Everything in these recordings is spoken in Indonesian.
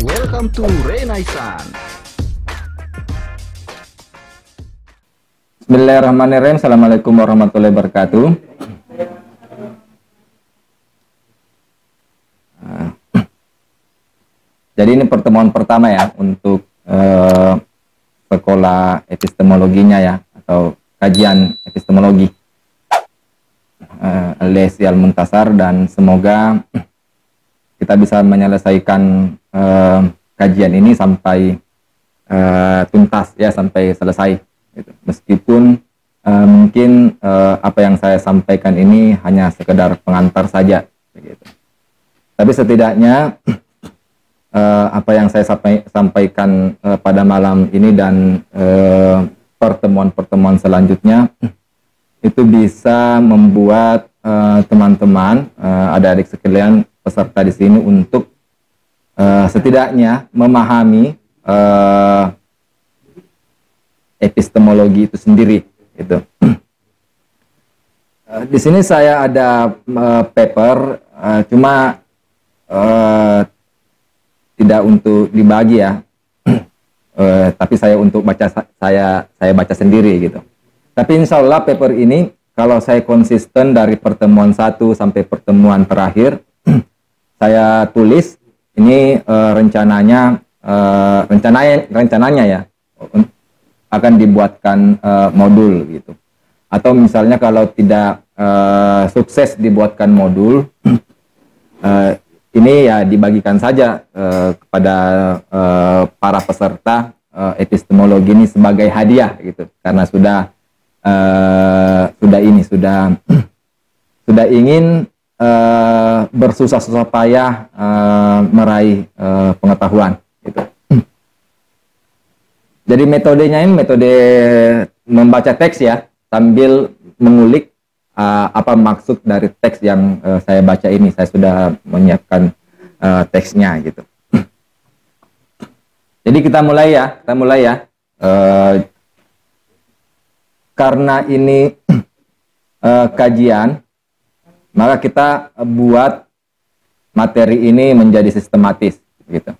Welcome to Renaissance. Bismillahirrahmanirrahim. Assalamualaikum warahmatullahi wabarakatuh. Jadi ini pertemuan pertama ya untuk sekolah epistemologinya ya, atau kajian epistemologi alias Al-Muntasar, dan semoga kita bisa menyelesaikan kajian ini sampai tuntas ya, sampai selesai gitu. Meskipun mungkin apa yang saya sampaikan ini hanya sekedar pengantar saja begitu. Tapi setidaknya apa yang saya sampaikan pada malam ini dan pertemuan-pertemuan selanjutnya itu bisa membuat teman-teman, adik-adik sekalian peserta di sini untuk setidaknya memahami epistemologi itu sendiri. Gitu. Di sini saya ada paper, cuma tidak untuk dibagi ya, tapi saya untuk baca, saya baca sendiri gitu. Tapi insya Allah paper ini kalau saya konsisten dari pertemuan 1 sampai pertemuan terakhir saya tulis ini rencananya ya akan dibuatkan modul gitu. Atau misalnya kalau tidak sukses dibuatkan modul, ini ya dibagikan saja kepada para peserta epistemologi ini sebagai hadiah gitu, karena sudah ingin bersusah-susah payah meraih pengetahuan gitu. Jadi metodenya ini metode membaca teks ya, sambil mengulik apa maksud dari teks yang saya baca ini. Saya sudah menyiapkan teksnya gitu. Jadi kita mulai ya, karena ini kajian, maka kita buat materi ini menjadi sistematis gitu.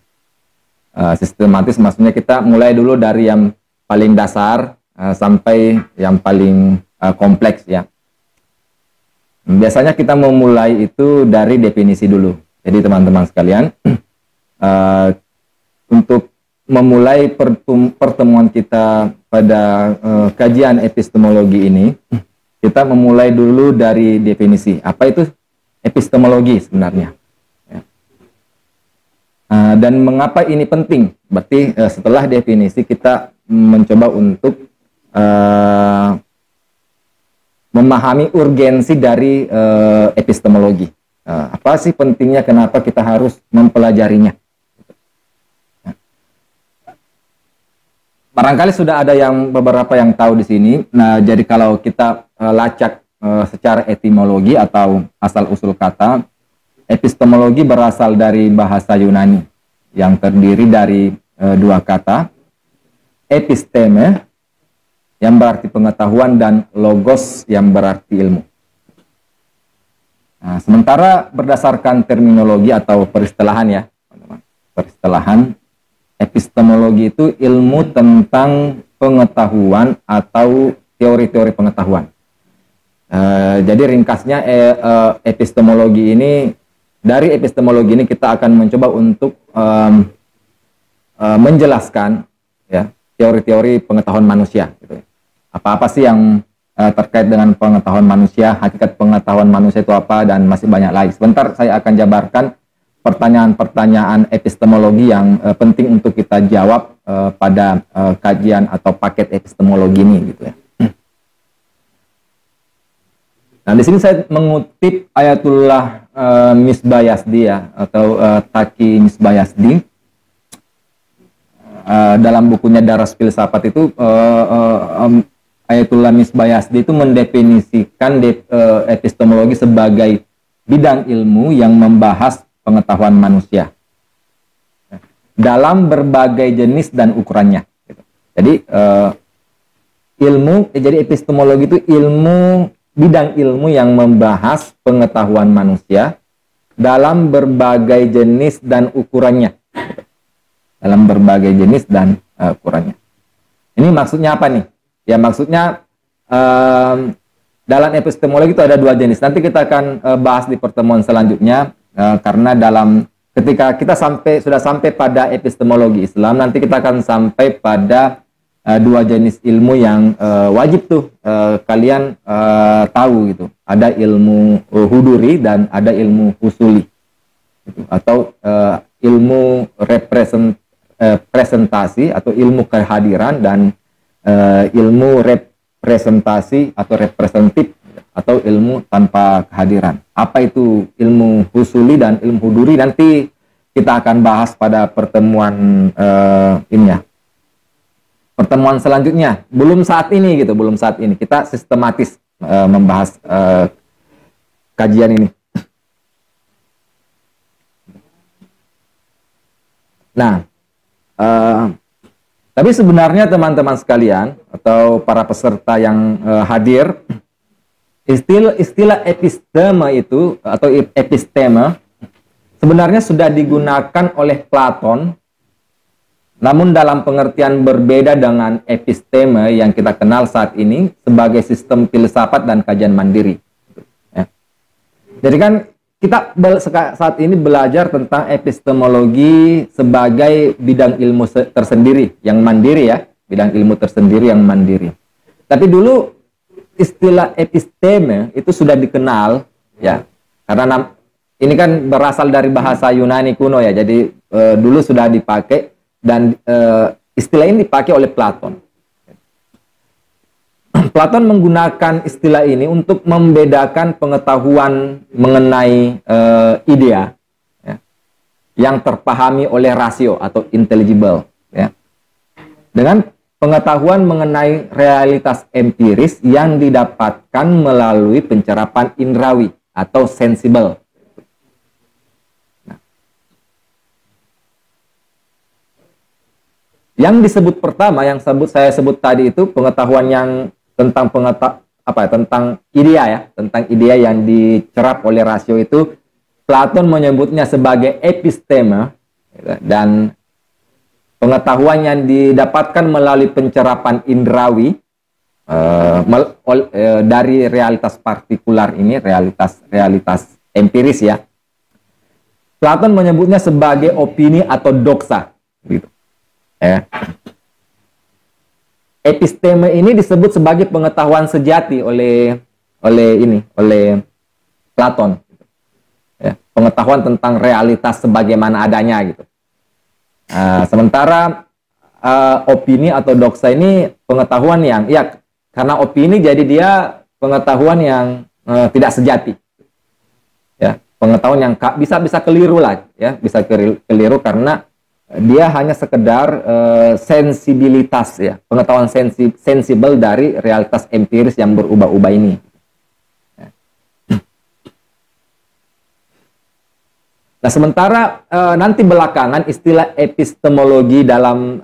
Sistematis maksudnya kita mulai dulu dari yang paling dasar sampai yang paling kompleks ya. Biasanya kita memulai itu dari definisi dulu. Jadi teman-teman sekalian, untuk memulai pertemuan kita pada kajian epistemologi ini, kita memulai dulu dari definisi. Apa itu epistemologi sebenarnya? Ya. Dan mengapa ini penting? Berarti setelah definisi kita mencoba untuk memahami urgensi dari epistemologi. Apa sih pentingnya, kenapa kita harus mempelajarinya? Barangkali sudah ada beberapa yang tahu di sini. Nah, jadi kalau kita lacak secara etimologi atau asal-usul kata, epistemologi berasal dari bahasa Yunani yang terdiri dari dua kata, episteme yang berarti pengetahuan dan logos yang berarti ilmu. Nah, sementara berdasarkan terminologi atau peristilahan ya, teman-teman, peristilahan, epistemologi itu ilmu tentang pengetahuan atau teori-teori pengetahuan. Jadi ringkasnya epistemologi ini, dari epistemologi ini kita akan mencoba untuk menjelaskan ya teori-teori pengetahuan manusia. Gitu. Apa-apa sih yang terkait dengan pengetahuan manusia, hakikat pengetahuan manusia itu apa, dan masih banyak lagi. Sebentar saya akan jabarkan pertanyaan-pertanyaan epistemologi yang penting untuk kita jawab pada kajian atau paket epistemologi ini gitu ya. Nah, di sini saya mengutip Ayatullah Misbayasdi ya, atau Taqi Misbayasdi. Dalam bukunya Daras Filsafat itu Ayatullah Misbayasdi itu mendefinisikan epistemologi sebagai bidang ilmu yang membahas pengetahuan manusia dalam berbagai jenis dan ukurannya. Jadi jadi epistemologi itu bidang ilmu yang membahas pengetahuan manusia dalam berbagai jenis dan ukurannya. dalam berbagai jenis dan ukurannya. Ini maksudnya apa nih? Ya maksudnya dalam epistemologi itu ada dua jenis. Nanti kita akan bahas di pertemuan selanjutnya, karena ketika kita sudah sampai pada epistemologi Islam, nanti kita akan sampai pada dua jenis ilmu yang wajib tuh kalian tahu gitu. Ada ilmu huduri dan ada ilmu usuli gitu. Atau ilmu representasi atau ilmu kehadiran dan ilmu representasi atau representatif atau ilmu tanpa kehadiran. Apa itu ilmu husuli dan ilmu huduri? Nanti kita akan bahas pada pertemuan ini ya. Pertemuan selanjutnya. Belum saat ini gitu, belum saat ini. Kita sistematis membahas kajian ini. Nah, tapi sebenarnya teman-teman sekalian atau para peserta yang hadir, istilah episteme itu atau episteme sebenarnya sudah digunakan oleh Platon, namun dalam pengertian berbeda dengan episteme yang kita kenal saat ini sebagai sistem filsafat dan kajian mandiri. Ya. Jadi kan kita saat ini belajar tentang epistemologi sebagai bidang ilmu tersendiri yang mandiri ya, bidang ilmu tersendiri yang mandiri. Tapi dulu istilah episteme itu sudah dikenal ya, karena ini kan berasal dari bahasa Yunani kuno ya, jadi dulu sudah dipakai dan istilah ini dipakai oleh Platon. Platon menggunakan istilah ini untuk membedakan pengetahuan mengenai idea ya, yang terpahami oleh rasio atau intelligible ya, dengan pengetahuan mengenai realitas empiris yang didapatkan melalui pencerapan indrawi atau sensible. Nah, yang disebut pertama, yang saya sebut tadi itu pengetahuan yang tentang tentang idea ya, tentang idea yang dicerap oleh rasio itu Platon menyebutnya sebagai episteme, dan pengetahuan yang didapatkan melalui pencerapan indrawi dari realitas partikular ini, realitas empiris ya, Platon menyebutnya sebagai opini atau doxa gitu. Episteme ini disebut sebagai pengetahuan sejati oleh Platon. Ya, pengetahuan tentang realitas sebagaimana adanya gitu. Sementara opini atau doxa ini pengetahuan yang ya, karena opini jadi dia pengetahuan yang tidak sejati. Ya, pengetahuan yang bisa keliru lah ya, bisa keliru karena dia hanya sekedar sensibilitas ya, pengetahuan sensibel dari realitas empiris yang berubah-ubah ini. Nah, sementara nanti belakangan istilah epistemologi dalam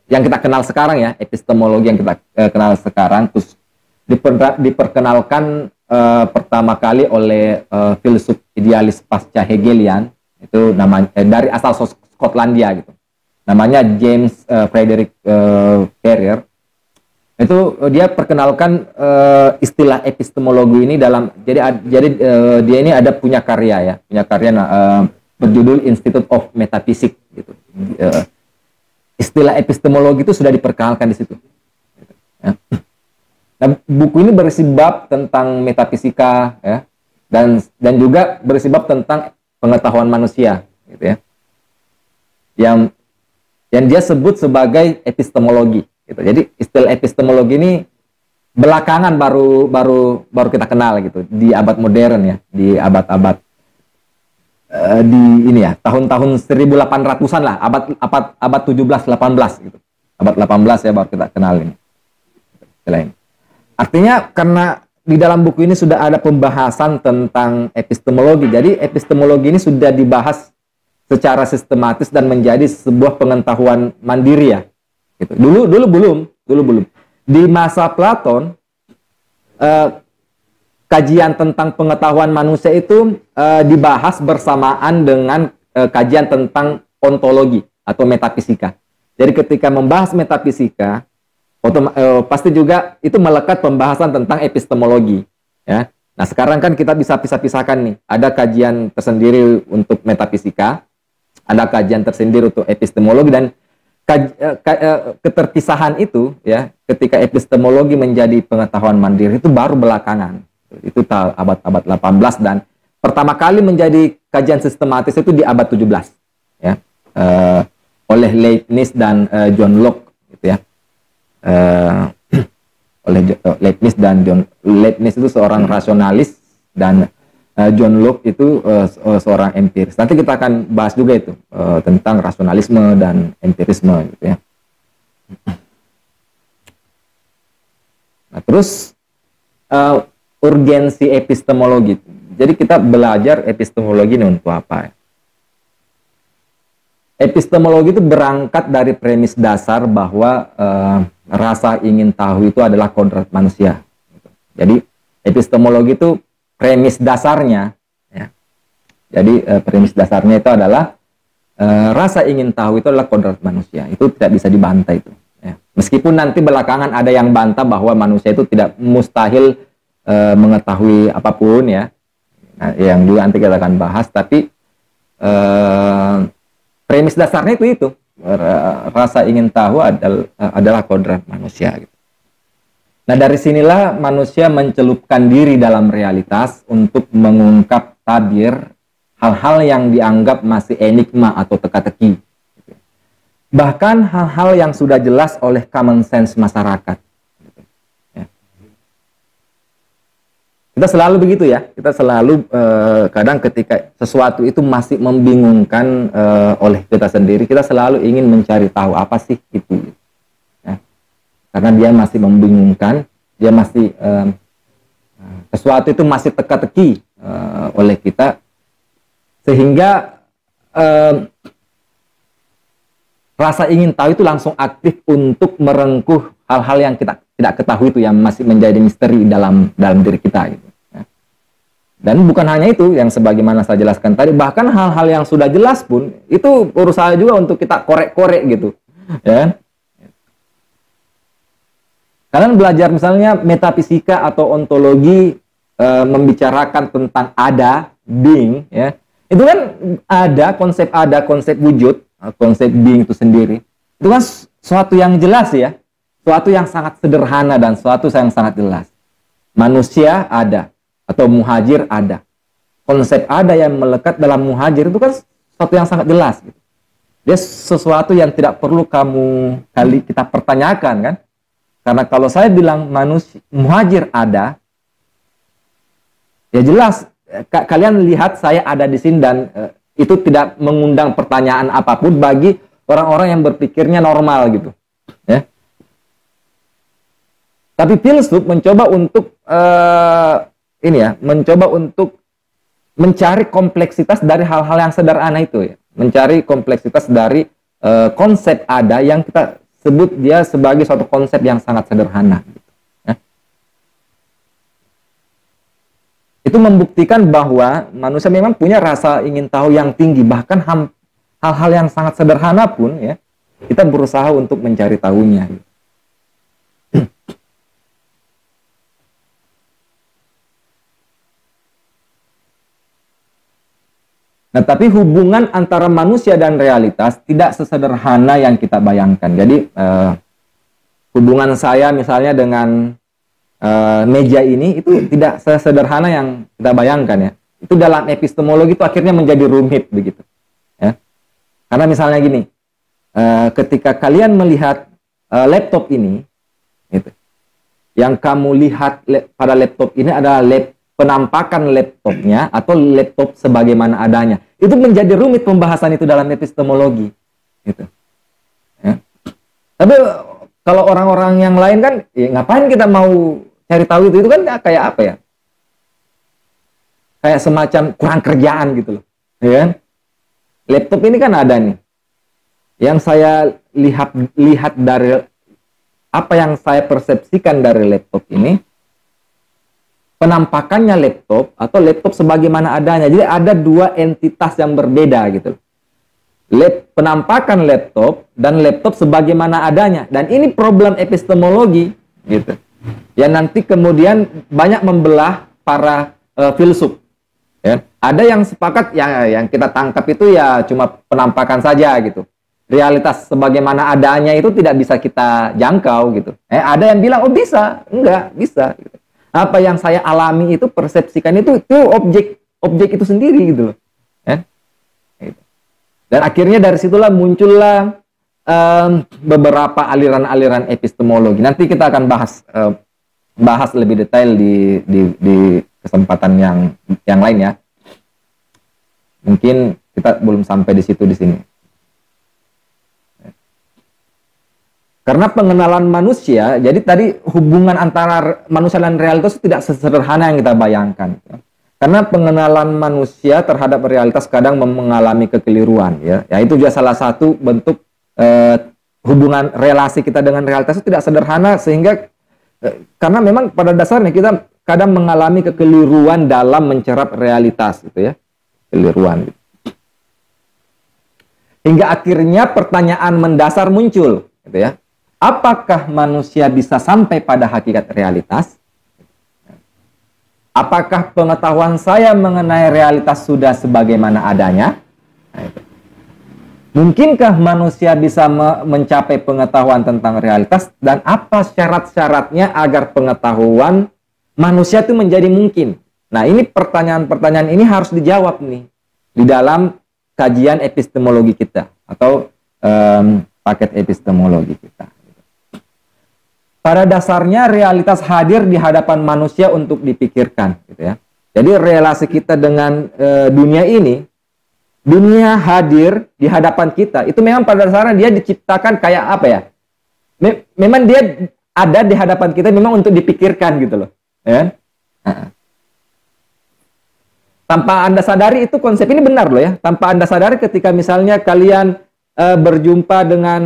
yang kita kenal sekarang ya, epistemologi yang kita kenal sekarang terus diperkenalkan pertama kali oleh filsuf idealis pasca Hegelian, itu namanya dari asal Skotlandia gitu. Namanya James Frederick Ferrier. Itu dia perkenalkan istilah epistemologi ini dalam jadi dia ini punya karya berjudul Institute of Metaphysics gitu. Istilah epistemologi itu sudah diperkenalkan di situ. Ya. Nah, buku ini berisi bab tentang metafisika ya, dan juga berisi bab tentang pengetahuan manusia gitu ya. Yang dia sebut sebagai epistemologi gitu. Jadi istilah epistemologi ini belakangan baru kita kenal gitu di abad modern ya, di abad-abad di ini ya, tahun-tahun 1800-an lah, abad 17 18 gitu. Abad 18 ya baru kita kenal ini. Artinya karena di dalam buku ini sudah ada pembahasan tentang epistemologi. Jadi epistemologi ini sudah dibahas secara sistematis dan menjadi sebuah pengetahuan mandiri ya. Gitu. Dulu belum. Di masa Platon kajian tentang pengetahuan manusia itu dibahas bersamaan dengan kajian tentang ontologi atau metafisika. Jadi ketika membahas metafisika, pasti juga itu melekat pembahasan tentang epistemologi. Ya. Nah sekarang kan kita bisa pisah-pisahkan nih. Ada kajian tersendiri untuk metafisika, ada kajian tersendiri untuk epistemologi, dan keterpisahan itu ya, ketika epistemologi menjadi pengetahuan mandiri itu baru belakangan. Itu abad-abad 18, dan pertama kali menjadi kajian sistematis itu di abad 17 ya, oleh Leibniz dan John Locke gitu ya. Oleh Leibniz dan Leibniz itu seorang rasionalis, dan John Locke itu seorang empiris. Nanti kita akan bahas juga itu tentang rasionalisme dan empirisme gitu ya. Nah, terus urgensi epistemologi. Jadi kita belajar epistemologi ini untuk apa ya? Epistemologi itu berangkat dari premis dasar bahwa rasa ingin tahu itu adalah kodrat manusia. Jadi epistemologi itu premis dasarnya, ya. Jadi premis dasarnya itu adalah rasa ingin tahu itu adalah kodrat manusia. Itu tidak bisa dibantah itu. Ya. Meskipun nanti belakangan ada yang bantah bahwa manusia itu tidak mustahil mengetahui apapun ya. Nah, yang juga nanti kita akan bahas. Tapi premis dasarnya itu rasa ingin tahu adalah kodrat manusia. Gitu. Nah dari sinilah manusia mencelupkan diri dalam realitas untuk mengungkap tabir hal-hal yang dianggap masih enigma atau teka-teki. Bahkan hal-hal yang sudah jelas oleh common sense masyarakat. Kita selalu begitu ya, kita selalu kadang ketika sesuatu itu masih membingungkan oleh kita sendiri, kita selalu ingin mencari tahu apa sih itu. Ya. Karena dia masih membingungkan, dia masih sesuatu itu masih teka-teki oleh kita, sehingga rasa ingin tahu itu langsung aktif untuk merengkuh hal-hal yang kita tidak ketahui itu, yang masih menjadi misteri dalam diri kita gitu. Dan bukan hanya itu, yang sebagaimana saya jelaskan tadi, bahkan hal-hal yang sudah jelas pun itu berusaha juga untuk kita korek-korek gitu, ya. Kalian belajar misalnya metafisika atau ontologi, membicarakan tentang ada, being, ya. Itu kan ada, konsep wujud, konsep being itu sendiri. Itu kan suatu yang jelas ya, suatu yang sangat sederhana dan suatu yang sangat jelas. Manusia ada, atau muhajir ada. Konsep ada yang melekat dalam muhajir itu kan sesuatu yang sangat jelas. Gitu. Dia sesuatu yang tidak perlu kita pertanyakan kan. Karena kalau saya bilang muhajir ada, ya jelas. Kalian lihat saya ada di sini, dan itu tidak mengundang pertanyaan apapun bagi orang-orang yang berpikirnya normal gitu. Ya. Tapi filsuf mencoba untuk mencoba untuk mencari kompleksitas dari hal-hal yang sederhana itu ya. Mencari kompleksitas dari konsep ada yang kita sebut dia sebagai suatu konsep yang sangat sederhana. Ya. Itu membuktikan bahwa manusia memang punya rasa ingin tahu yang tinggi, bahkan hal-hal yang sangat sederhana pun ya, kita berusaha untuk mencari tahunya. Gitu. Nah, tapi hubungan antara manusia dan realitas tidak sesederhana yang kita bayangkan. Jadi, hubungan saya misalnya dengan meja ini itu tidak sesederhana yang kita bayangkan ya. Itu dalam epistemologi itu akhirnya menjadi rumit begitu. Ya. Karena misalnya gini, ketika kalian melihat laptop ini, gitu, yang kamu lihat pada laptop ini adalah penampakan laptopnya atau laptop sebagaimana adanya. Itu menjadi rumit pembahasan itu dalam epistemologi. Gitu. Ya. Tapi kalau orang-orang yang lain kan, ya ngapain kita mau cari tahu itu kan kayak apa ya? Kayak semacam kurang kerjaan gitu loh. Ya. Laptop ini kan ada nih. Yang saya lihat dari apa yang saya persepsikan dari laptop ini, penampakannya laptop atau laptop sebagaimana adanya. Jadi ada dua entitas yang berbeda gitu. penampakan laptop dan laptop sebagaimana adanya. Dan ini problem epistemologi gitu. Ya nanti kemudian banyak membelah para filsuf. Ya. Ada yang sepakat yang kita tangkap itu ya cuma penampakan saja gitu. Realitas sebagaimana adanya itu tidak bisa kita jangkau gitu. Ada yang bilang oh bisa, enggak bisa. Gitu. Apa yang saya alami itu persepsikan itu objek itu sendiri gitu loh. Ya. Gitu. Dan akhirnya dari situlah muncullah beberapa aliran-aliran epistemologi. Nanti kita akan bahas lebih detail di kesempatan yang lain ya. Mungkin kita belum sampai di situ di sini. Karena pengenalan manusia, jadi tadi hubungan antara manusia dan realitas itu tidak sesederhana yang kita bayangkan. Karena pengenalan manusia terhadap realitas kadang mengalami kekeliruan, ya. Ya itu juga salah satu bentuk hubungan relasi kita dengan realitas itu tidak sederhana sehingga karena memang pada dasarnya kita kadang mengalami kekeliruan dalam mencerap realitas, gitu ya, kekeliruan. Gitu. Hingga akhirnya pertanyaan mendasar muncul, gitu ya. Apakah manusia bisa sampai pada hakikat realitas? Apakah pengetahuan saya mengenai realitas sudah sebagaimana adanya? Nah, itu. Mungkinkah manusia bisa mencapai pengetahuan tentang realitas dan apa syarat-syaratnya agar pengetahuan manusia itu menjadi mungkin? Nah, ini pertanyaan-pertanyaan ini harus dijawab nih di dalam kajian epistemologi kita atau paket epistemologi kita. Pada dasarnya realitas hadir di hadapan manusia untuk dipikirkan, gitu ya. Jadi relasi kita dengan dunia ini, dunia hadir di hadapan kita, itu memang pada dasarnya dia diciptakan kayak apa ya? Memang dia ada di hadapan kita memang untuk dipikirkan gitu loh, ya. Tanpa Anda sadari itu konsep ini benar loh ya. Tanpa Anda sadari ketika misalnya kalian berjumpa dengan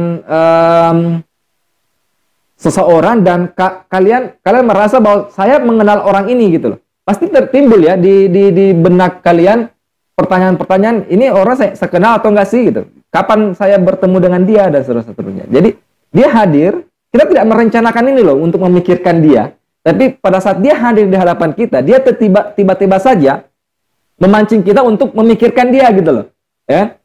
seseorang dan kalian merasa bahwa saya mengenal orang ini gitu loh. Pasti tertimbul ya di benak kalian pertanyaan-pertanyaan, ini orang saya kenal atau enggak sih gitu. Kapan saya bertemu dengan dia dan seterusnya. Jadi dia hadir, kita tidak merencanakan ini loh untuk memikirkan dia, tapi pada saat dia hadir di hadapan kita, dia tiba-tiba saja memancing kita untuk memikirkan dia gitu loh. Ya.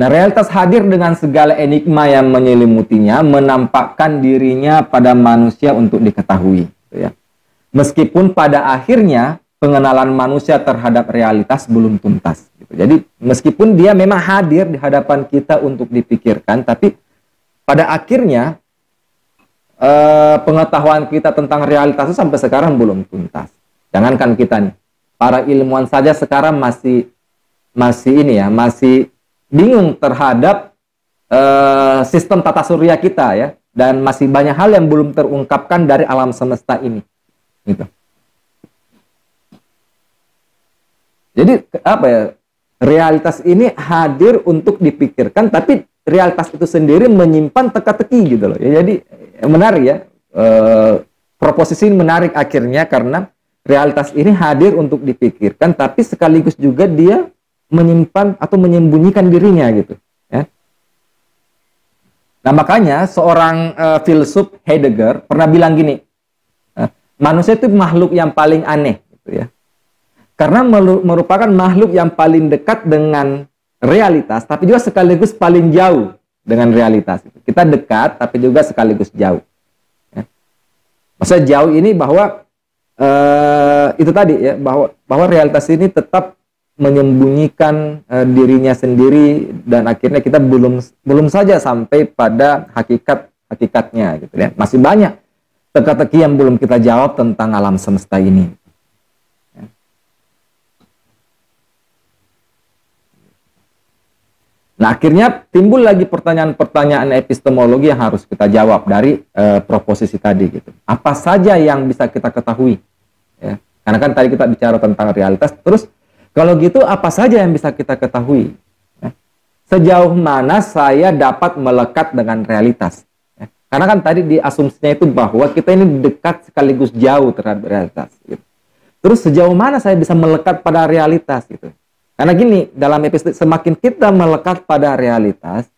Nah, realitas hadir dengan segala enigma yang menyelimutinya, menampakkan dirinya pada manusia untuk diketahui. Gitu ya. Meskipun pada akhirnya pengenalan manusia terhadap realitas belum tuntas. Gitu. Jadi meskipun dia memang hadir di hadapan kita untuk dipikirkan, tapi pada akhirnya pengetahuan kita tentang realitas itu sampai sekarang belum tuntas. Jangankan kita nih, para ilmuwan saja sekarang masih ini ya, masih bingung terhadap sistem tata surya kita ya, dan masih banyak hal yang belum terungkapkan dari alam semesta ini gitu. Jadi apa ya, realitas ini hadir untuk dipikirkan, tapi realitas itu sendiri menyimpan teka-teki gitu loh ya. Jadi menarik ya, proposisi ini menarik akhirnya karena realitas ini hadir untuk dipikirkan, tapi sekaligus juga dia menyimpan atau menyembunyikan dirinya gitu ya. Nah makanya seorang filsuf Heidegger pernah bilang gini, manusia itu makhluk yang paling aneh gitu ya, karena merupakan makhluk yang paling dekat dengan realitas tapi juga sekaligus paling jauh dengan realitas. Kita dekat tapi juga sekaligus jauh ya. Maksudnya jauh ini bahwa itu tadi ya, bahwa realitas ini tetap menyembunyikan dirinya sendiri dan akhirnya kita belum saja sampai pada hakikatnya gitu ya. Masih banyak teka-teki yang belum kita jawab tentang alam semesta ini. Nah, akhirnya timbul lagi pertanyaan-pertanyaan epistemologi yang harus kita jawab dari proposisi tadi gitu. Apa saja yang bisa kita ketahui ya? Karena kan tadi kita bicara tentang realitas, terus kalau gitu apa saja yang bisa kita ketahui? Ya. Sejauh mana saya dapat melekat dengan realitas? Ya. Karena kan tadi di asumsinya itu bahwa kita ini dekat sekaligus jauh terhadap realitas. Gitu. Terus sejauh mana saya bisa melekat pada realitas gitu. Karena gini, dalam episode semakin kita melekat pada realitas,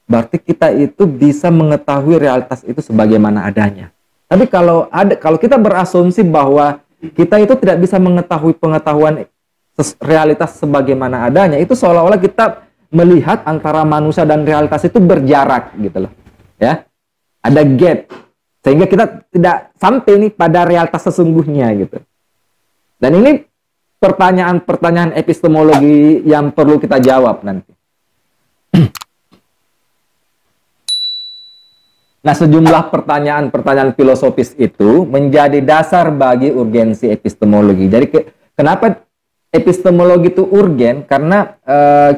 berarti kita itu bisa mengetahui realitas itu sebagaimana adanya. Tapi kalau kita berasumsi bahwa kita itu tidak bisa mengetahui pengetahuan realitas sebagaimana adanya, itu seolah-olah kita melihat antara manusia dan realitas itu berjarak gitu loh. Ya. Ada gap. Sehingga kita tidak sampai nih pada realitas sesungguhnya gitu. Dan ini pertanyaan-pertanyaan epistemologi yang perlu kita jawab nanti. Nah, sejumlah pertanyaan-pertanyaan filosofis itu menjadi dasar bagi urgensi epistemologi. Jadi, kenapa epistemologi itu urgen? Karena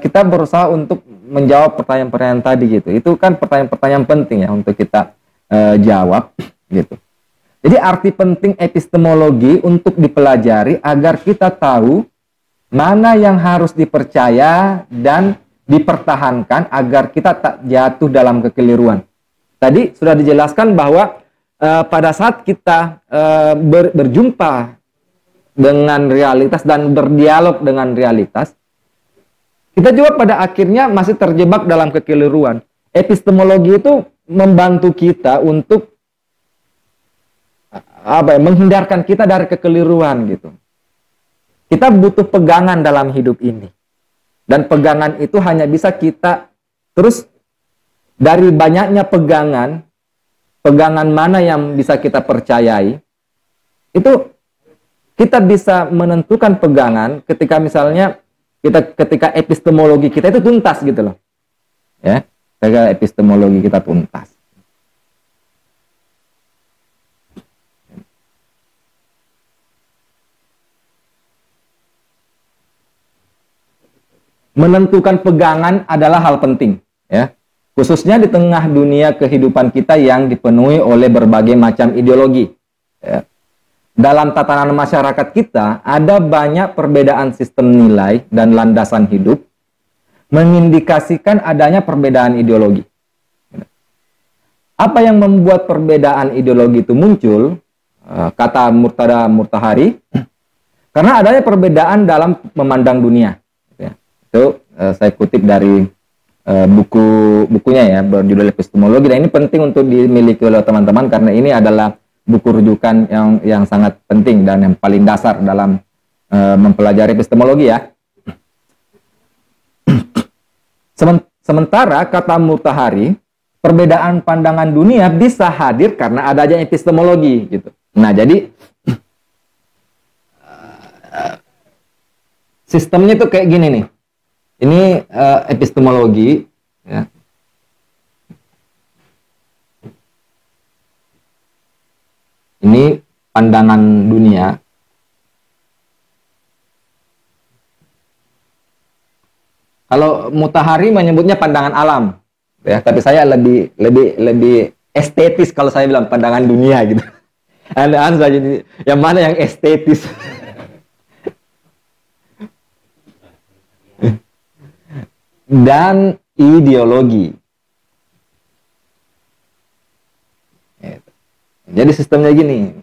kita berusaha untuk menjawab pertanyaan-pertanyaan tadi gitu. Itu kan pertanyaan-pertanyaan penting ya untuk kita jawab gitu. Jadi arti penting epistemologi untuk dipelajari agar kita tahu mana yang harus dipercaya dan dipertahankan agar kita tak jatuh dalam kekeliruan. Tadi sudah dijelaskan bahwa pada saat kita berjumpa dengan realitas dan berdialog dengan realitas, kita juga pada akhirnya masih terjebak dalam kekeliruan. Epistemologi itu membantu kita untuk menghindarkan kita dari kekeliruan gitu. Kita butuh pegangan dalam hidup ini. Dan pegangan itu hanya bisa kita terus dari banyaknya pegangan mana yang bisa kita percayai, itu kita bisa menentukan pegangan ketika misalnya ketika epistemologi kita itu tuntas gitu loh. Ya, ketika epistemologi kita tuntas. Menentukan pegangan adalah hal penting, ya. Khususnya di tengah dunia kehidupan kita yang dipenuhi oleh berbagai macam ideologi. Ya. Dalam tatanan masyarakat kita, ada banyak perbedaan sistem nilai dan landasan hidup, mengindikasikan adanya perbedaan ideologi. Apa yang membuat perbedaan ideologi itu muncul? Kata Murtada Murtahari, karena adanya perbedaan dalam memandang dunia. Itu saya kutip dari bukunya ya, berjudul Epistemologi, dan ini penting untuk dimiliki oleh teman-teman karena ini adalah buku rujukan yang sangat penting dan yang paling dasar dalam mempelajari epistemologi ya. Sementara kata Mutahari, perbedaan pandangan dunia bisa hadir karena adanya epistemologi gitu. Nah, jadi sistemnya tuh kayak gini nih. Ini epistemologi, ya. Ini pandangan dunia. Kalau Mutahari menyebutnya pandangan alam, ya. Tapi saya lebih estetis kalau saya bilang pandangan dunia gitu. Anda saja yang mana yang estetis? Dan ideologi. Jadi sistemnya gini.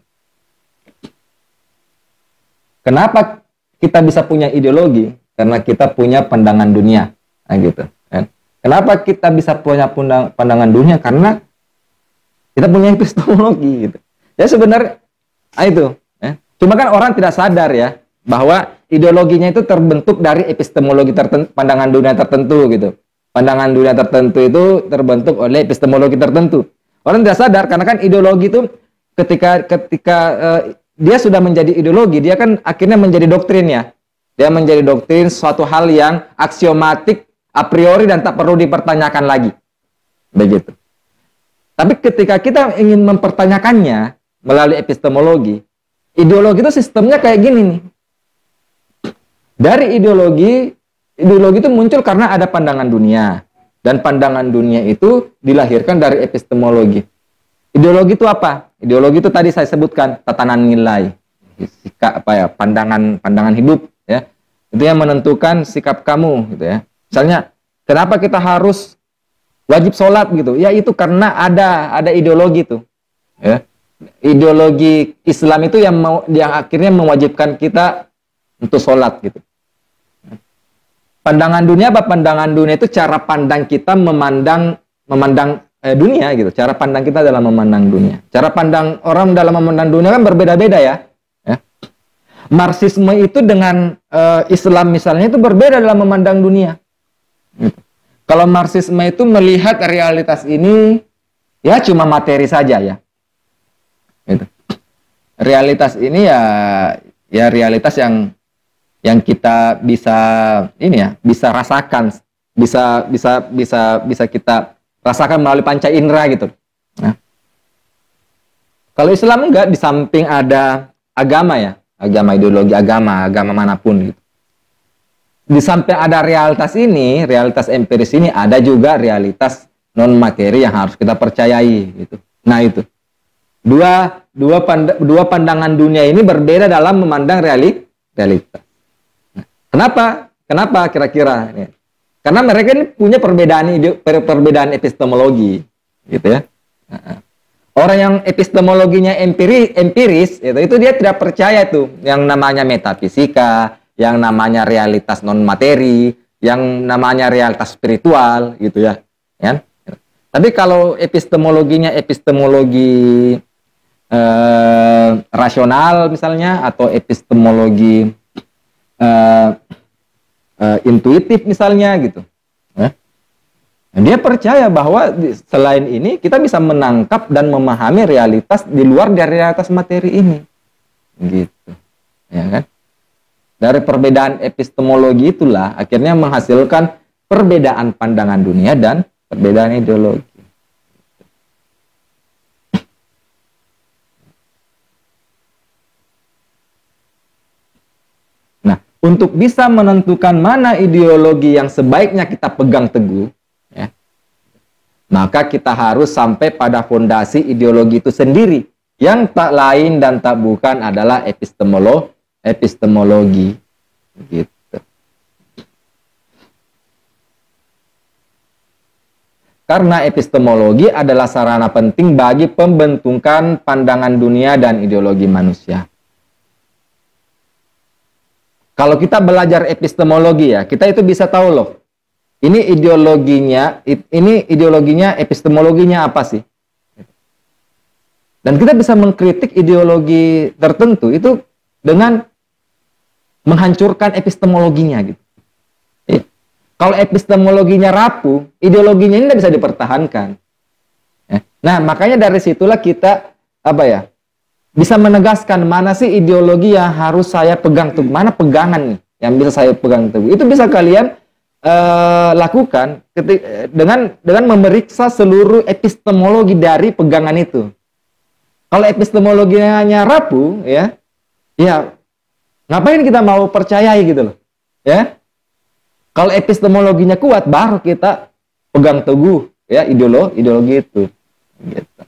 Kenapa kita bisa punya ideologi? Karena kita punya pandangan dunia. Nah, gitu. Kenapa kita bisa punya pandangan dunia? Karena kita punya epistemologi. Gitu. Ya sebenarnya itu. Cuma kan orang tidak sadar ya bahwa ideologinya itu terbentuk dari epistemologi tertentu, pandangan dunia tertentu gitu. Pandangan dunia tertentu itu terbentuk oleh epistemologi tertentu. Orang tidak sadar karena kan ideologi itu ketika dia sudah menjadi ideologi, dia kan akhirnya menjadi doktrin ya. Dia menjadi doktrin suatu hal yang aksiomatik a priori dan tak perlu dipertanyakan lagi. Begitu. Tapi ketika kita ingin mempertanyakannya melalui epistemologi, ideologi itu sistemnya kayak gini nih. Dari ideologi itu muncul karena ada pandangan dunia. Dan pandangan dunia itu dilahirkan dari epistemologi. Ideologi itu apa? Ideologi itu tadi saya sebutkan, tatanan nilai. Sikap pandangan hidup. Ya. Itu yang menentukan sikap kamu. Gitu ya. Misalnya, kenapa kita harus wajib sholat gitu? Ya itu karena ada ideologi itu. Ya. Ideologi Islam itu yang akhirnya mewajibkan kita untuk sholat gitu. Pandangan dunia apa? Pandangan dunia itu cara pandang kita memandang dunia gitu. Cara pandang kita dalam memandang dunia. Cara pandang orang dalam memandang dunia kan berbeda-beda ya. Marxisme itu dengan Islam misalnya itu berbeda dalam memandang dunia. Gitu. Kalau Marxisme itu melihat realitas ini ya cuma materi saja ya. Gitu. Realitas ini ya realitas yang kita bisa rasakan, bisa kita rasakan melalui panca indera gitu. Nah, kalau Islam enggak, di samping ada agama ya, ideologi agama manapun gitu. Di samping ada realitas ini, realitas empiris ini, ada juga realitas non materi yang harus kita percayai gitu. Nah itu dua pandangan dunia ini berbeda dalam memandang realitas. Kenapa kira-kira? Karena mereka ini punya perbedaan epistemologi, gitu ya. Orang yang epistemologinya empiris, itu dia tidak percaya tuh yang namanya metafisika, yang namanya realitas non materi, yang namanya realitas spiritual, gitu ya. Tapi kalau epistemologinya epistemologi rasional misalnya, atau epistemologi intuitif misalnya gitu, dia percaya bahwa selain ini kita bisa menangkap dan memahami realitas di luar dari realitas materi ini, gitu, ya kan? Dari perbedaan epistemologi itulah akhirnya menghasilkan perbedaan pandangan dunia dan perbedaan ideologi. Untuk bisa menentukan mana ideologi yang sebaiknya kita pegang teguh, ya, maka kita harus sampai pada fondasi ideologi itu sendiri, yang tak lain dan tak bukan adalah epistemologi. Gitu. Karena epistemologi adalah sarana penting bagi pembentukan pandangan dunia dan ideologi manusia. Kalau kita belajar epistemologi ya, kita itu bisa tahu loh, ini ideologinya, epistemologinya apa sih? Dan kita bisa mengkritik ideologi tertentu itu dengan menghancurkan epistemologinya gitu. Ya. Kalau epistemologinya rapuh, ideologinya ini tidak bisa dipertahankan. Ya. Nah, makanya dari situlah kita bisa menegaskan mana sih ideologi yang harus saya pegang teguh, mana pegangan nih yang bisa saya pegang teguh. Itu bisa kalian lakukan dengan memeriksa seluruh epistemologi dari pegangan itu. Kalau epistemologinya rapuh, ya ngapain kita mau percayai gitu loh, ya. Kalau epistemologinya kuat, baru kita pegang teguh ya ideologi itu. Gitu.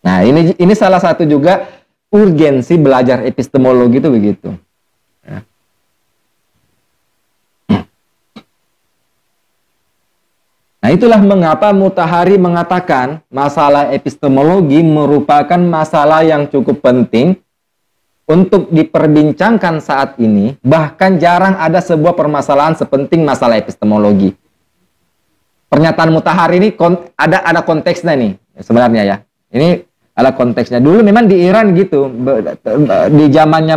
Nah ini salah satu juga urgensi belajar epistemologi itu begitu. Ya. Nah itulah mengapa Mutahari mengatakan masalah epistemologi merupakan masalah yang cukup penting untuk diperbincangkan saat ini. Bahkan jarang ada sebuah permasalahan sepenting masalah epistemologi. Pernyataan Mutahari ini ada konteksnya nih sebenarnya ya. Ini ala konteksnya. Dulu memang di Iran gitu, di zamannya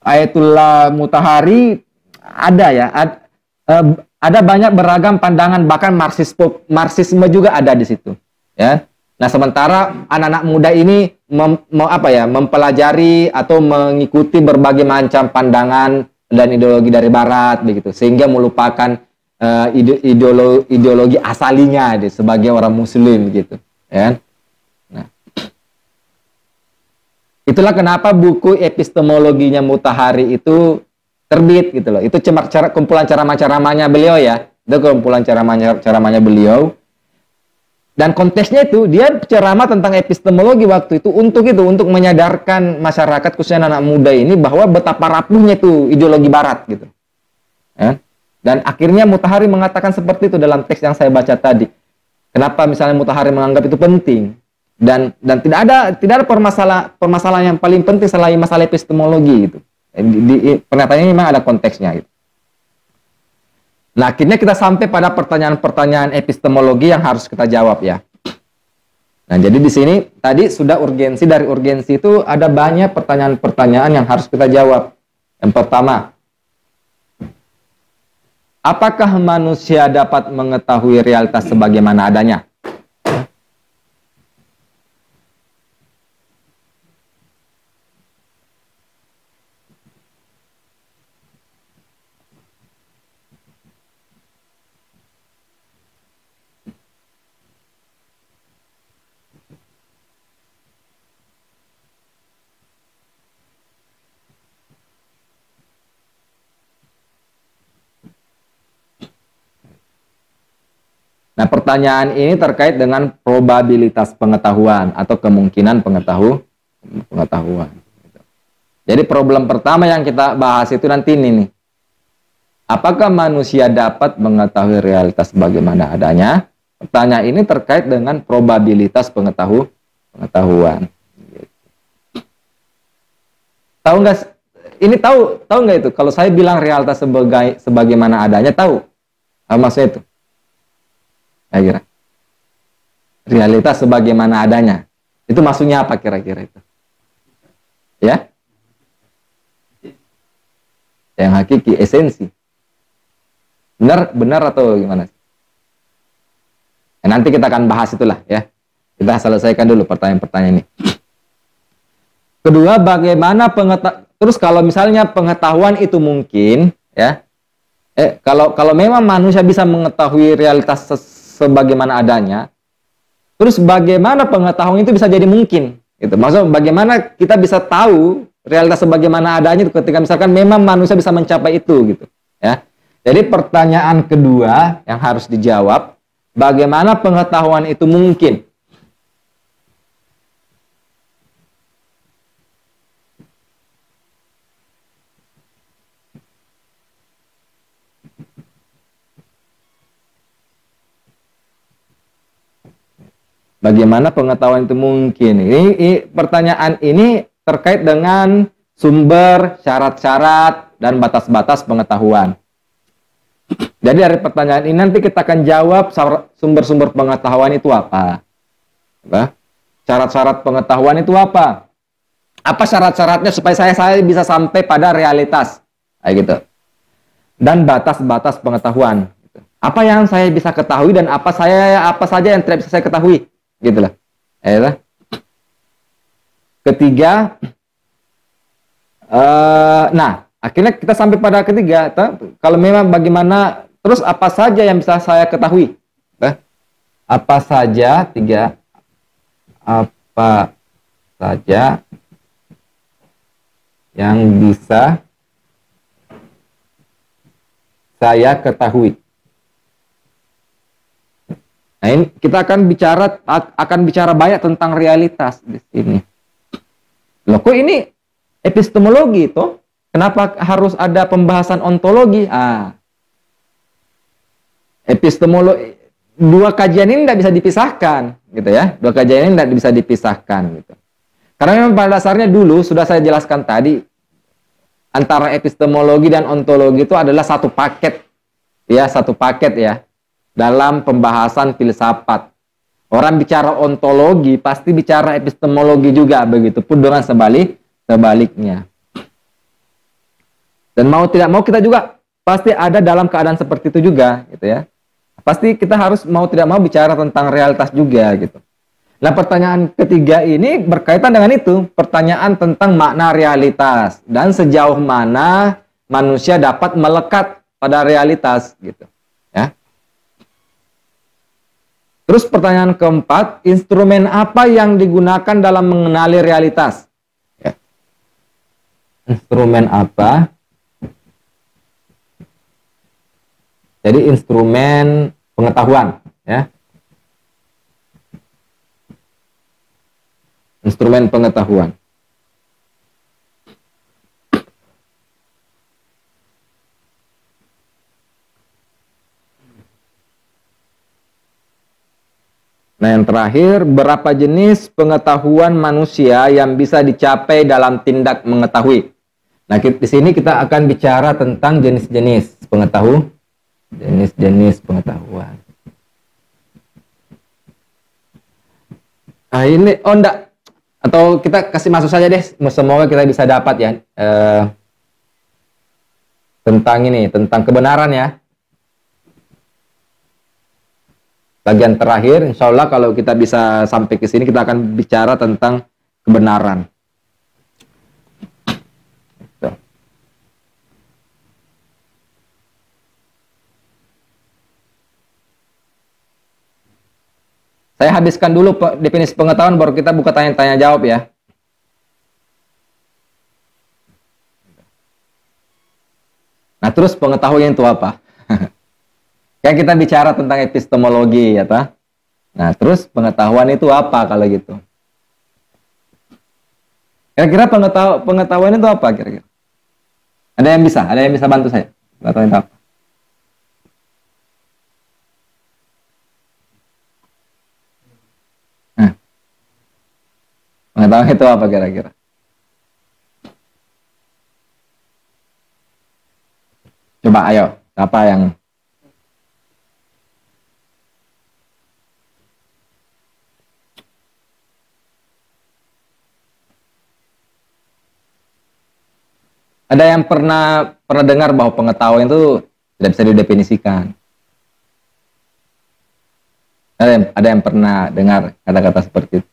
Ayatullah Mutahari ada banyak beragam pandangan, bahkan Marxisme juga ada di situ, ya. Nah, sementara anak-anak muda ini mempelajari atau mengikuti berbagai macam pandangan dan ideologi dari Barat begitu, sehingga melupakan ideologi asalinya sebagai orang Muslim gitu, ya. Itulah kenapa buku epistemologinya Mutahari itu terbit gitu loh. Itu cuma kumpulan ceramah-ceramahnya beliau ya. Itu kumpulan ceramahnya beliau. Dan konteksnya itu dia ceramah tentang epistemologi waktu itu untuk menyadarkan masyarakat khususnya anak muda ini bahwa betapa rapuhnya itu ideologi Barat gitu. Ya? Dan akhirnya Mutahari mengatakan seperti itu dalam teks yang saya baca tadi. Kenapa misalnya Mutahari menganggap itu penting? Dan tidak ada permasalahan yang paling penting selain masalah epistemologi gitu. Di pernyataan ini memang ada konteksnya gitu. Nah, akhirnya kita sampai pada pertanyaan-pertanyaan epistemologi yang harus kita jawab ya. Nah, jadi di sini tadi sudah dari urgensi itu ada banyak pertanyaan-pertanyaan yang harus kita jawab. Yang pertama, apakah manusia dapat mengetahui realitas sebagaimana adanya? Nah, pertanyaan ini terkait dengan probabilitas pengetahuan atau kemungkinan pengetahuan. Jadi problem pertama yang kita bahas itu nanti ini nih. Apakah manusia dapat mengetahui realitas bagaimana adanya? Pertanyaan ini terkait dengan probabilitas pengetahuan. Tahu nggak? Ini tahu nggak itu? Kalau saya bilang realitas sebagaimana adanya, tahu? Apa maksudnya itu? Kira-kira realitas sebagaimana adanya itu maksudnya apa kira-kira itu ya, yang hakiki, esensi, benar atau gimana? Nanti kita akan bahas itulah ya, kita selesaikan dulu pertanyaan-pertanyaan ini. Kedua, bagaimana terus kalau misalnya pengetahuan itu mungkin ya, kalau memang manusia bisa mengetahui realitas sebagaimana adanya, terus bagaimana pengetahuan itu bisa jadi mungkin? Gitu. Maksudnya bagaimana kita bisa tahu realitas sebagaimana adanya itu ketika misalkan memang manusia bisa mencapai itu gitu, ya. Jadi pertanyaan kedua yang harus dijawab, bagaimana pengetahuan itu mungkin? Bagaimana pengetahuan itu mungkin? Ini pertanyaan ini terkait dengan sumber, syarat-syarat, dan batas-batas pengetahuan. Jadi dari pertanyaan ini nanti kita akan jawab sumber-sumber pengetahuan itu apa? Syarat-syarat pengetahuan itu apa? Apa syarat-syaratnya supaya saya bisa sampai pada realitas? Kayak gitu. Dan batas-batas pengetahuan. Apa yang saya bisa ketahui dan apa saja yang tidak bisa saya ketahui? Gitulah. Ketiga, nah akhirnya kita sampai pada ketiga. Kalau memang bagaimana, terus apa saja yang bisa saya ketahui? Apa saja apa saja yang bisa saya ketahui? Nah, ini kita akan bicara banyak tentang realitas di sini. Loh, kok ini epistemologi toh? Kenapa harus ada pembahasan ontologi? Epistemologi, dua kajian ini tidak bisa dipisahkan, gitu ya. Dua kajian ini tidak bisa dipisahkan, gitu. Karena memang pada dasarnya dulu sudah saya jelaskan tadi, antara epistemologi dan ontologi itu adalah satu paket ya. Dalam pembahasan filsafat. Orang bicara ontologi pasti bicara epistemologi juga, begitupun dengan sebaliknya. Dan mau tidak mau kita juga pasti ada dalam keadaan seperti itu juga, gitu ya. Pasti kita harus mau tidak mau bicara tentang realitas juga, gitu. Nah, pertanyaan ketiga ini berkaitan dengan itu, pertanyaan tentang makna realitas dan sejauh mana manusia dapat melekat pada realitas, gitu. Ya. Terus pertanyaan keempat, instrumen apa yang digunakan dalam mengenali realitas? Ya. Instrumen apa? Jadi instrumen pengetahuan, ya. Instrumen pengetahuan. Nah, yang terakhir, berapa jenis pengetahuan manusia yang bisa dicapai dalam tindak mengetahui? Nah, di sini kita akan bicara tentang jenis-jenis pengetahuan. Jenis-jenis pengetahuan. Nah, ini, oh enggak. Atau kita kasih masuk saja deh. Semoga kita bisa dapat ya. Tentang ini, tentang kebenaran ya. Bagian terakhir, insya Allah kalau kita bisa sampai ke sini, kita akan bicara tentang kebenaran. Saya habiskan dulu definisi pengetahuan, baru kita buka tanya-tanya jawab ya. Nah, terus pengetahuan itu apa? Kan kita bicara tentang epistemologi ya, ta? Nah, terus pengetahuan itu apa kalau gitu? Kira-kira pengetahuan itu apa kira-kira? Ada yang bisa bantu saya? Pengetahuan itu apa? Nah, pengetahuan itu apa kira-kira? Coba ayo, apa yang ada yang pernah dengar bahwa pengetahuan itu tidak bisa didefinisikan? Ada yang pernah dengar kata-kata seperti itu?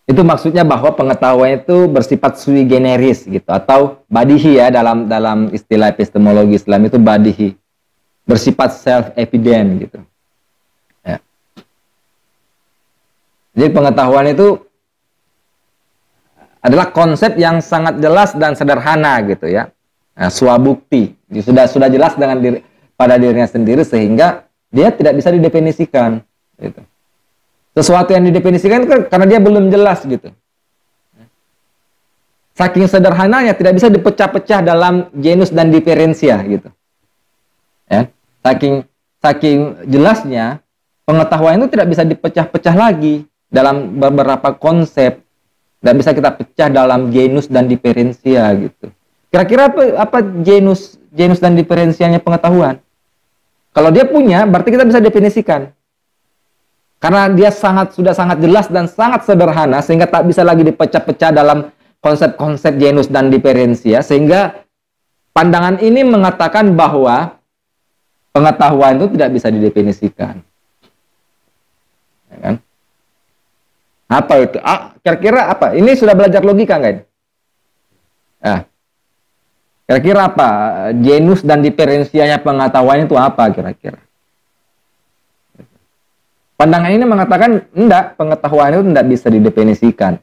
Itu maksudnya bahwa pengetahuan itu bersifat sui generis gitu, atau badihi ya, dalam istilah epistemologi Islam itu badihi, bersifat self evident gitu. Ya. Jadi pengetahuan itu adalah konsep yang sangat jelas dan sederhana gitu ya. Nah, swabukti sudah jelas pada dirinya sendiri sehingga dia tidak bisa didefinisikan gitu. Sesuatu yang didefinisikan kan karena dia belum jelas gitu. Saking sederhananya tidak bisa dipecah-pecah dalam genus dan diferensia gitu. Ya, saking jelasnya pengetahuan itu tidak bisa dipecah-pecah lagi dalam beberapa konsep. Tidak bisa kita pecah dalam genus dan diferensia gitu. Kira-kira apa genus dan diferensianya pengetahuan? Kalau dia punya, berarti kita bisa definisikan. Karena dia sudah sangat jelas dan sangat sederhana, sehingga tak bisa lagi dipecah-pecah dalam konsep-konsep genus dan diferensia, sehingga pandangan ini mengatakan bahwa pengetahuan itu tidak bisa didefinisikan. Ya kan? Apa itu? Kira-kira apa? Ini sudah belajar logika kan? Nah, kira-kira apa? Genus dan diferensianya pengetahuan itu apa kira-kira? Pandangan ini mengatakan enggak, pengetahuan itu tidak bisa didefinisikan.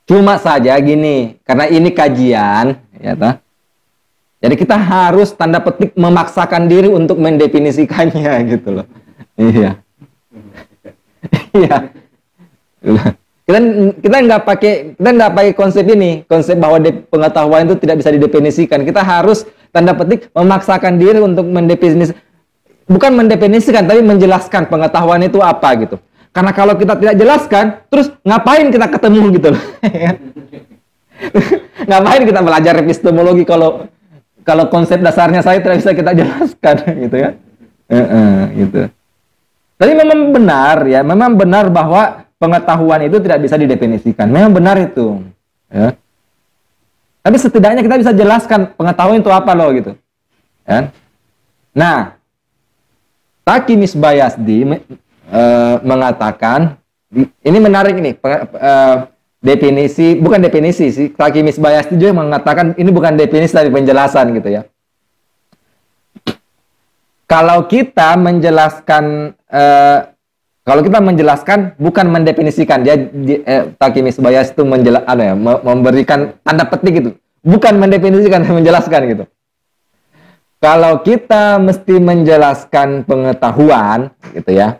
Cuma saja gini, karena ini kajian, ya toh. Jadi kita harus tanda petik memaksakan diri untuk mendefinisikannya gitu loh. Iya. Iya. Kita nggak pakai konsep ini, konsep bahwa pengetahuan itu tidak bisa didefinisikan. Kita harus tanda petik memaksakan diri untuk mendefinisikan, bukan mendefinisikan tapi menjelaskan pengetahuan itu apa gitu. Karena kalau kita tidak jelaskan, terus ngapain kita ketemu gitu loh. Ngapain kita belajar epistemologi kalau konsep dasarnya saya tidak bisa kita jelaskan gitu ya. Gitu. Tapi memang benar bahwa pengetahuan itu tidak bisa didefinisikan. Memang benar itu. Ya. Tapi setidaknya kita bisa jelaskan pengetahuan itu apa loh gitu. Ya. Nah, Taqi Misbayasdi mengatakan, ini menarik nih, bukan definisi sih. Taqi Misbayasdi juga mengatakan ini bukan definisi tapi penjelasan gitu ya. Kalau kita menjelaskan bukan mendefinisikan, Taqi Misbayasdi itu memberikan tanda petik gitu, bukan mendefinisikan, menjelaskan gitu. Kalau kita mesti menjelaskan pengetahuan gitu ya,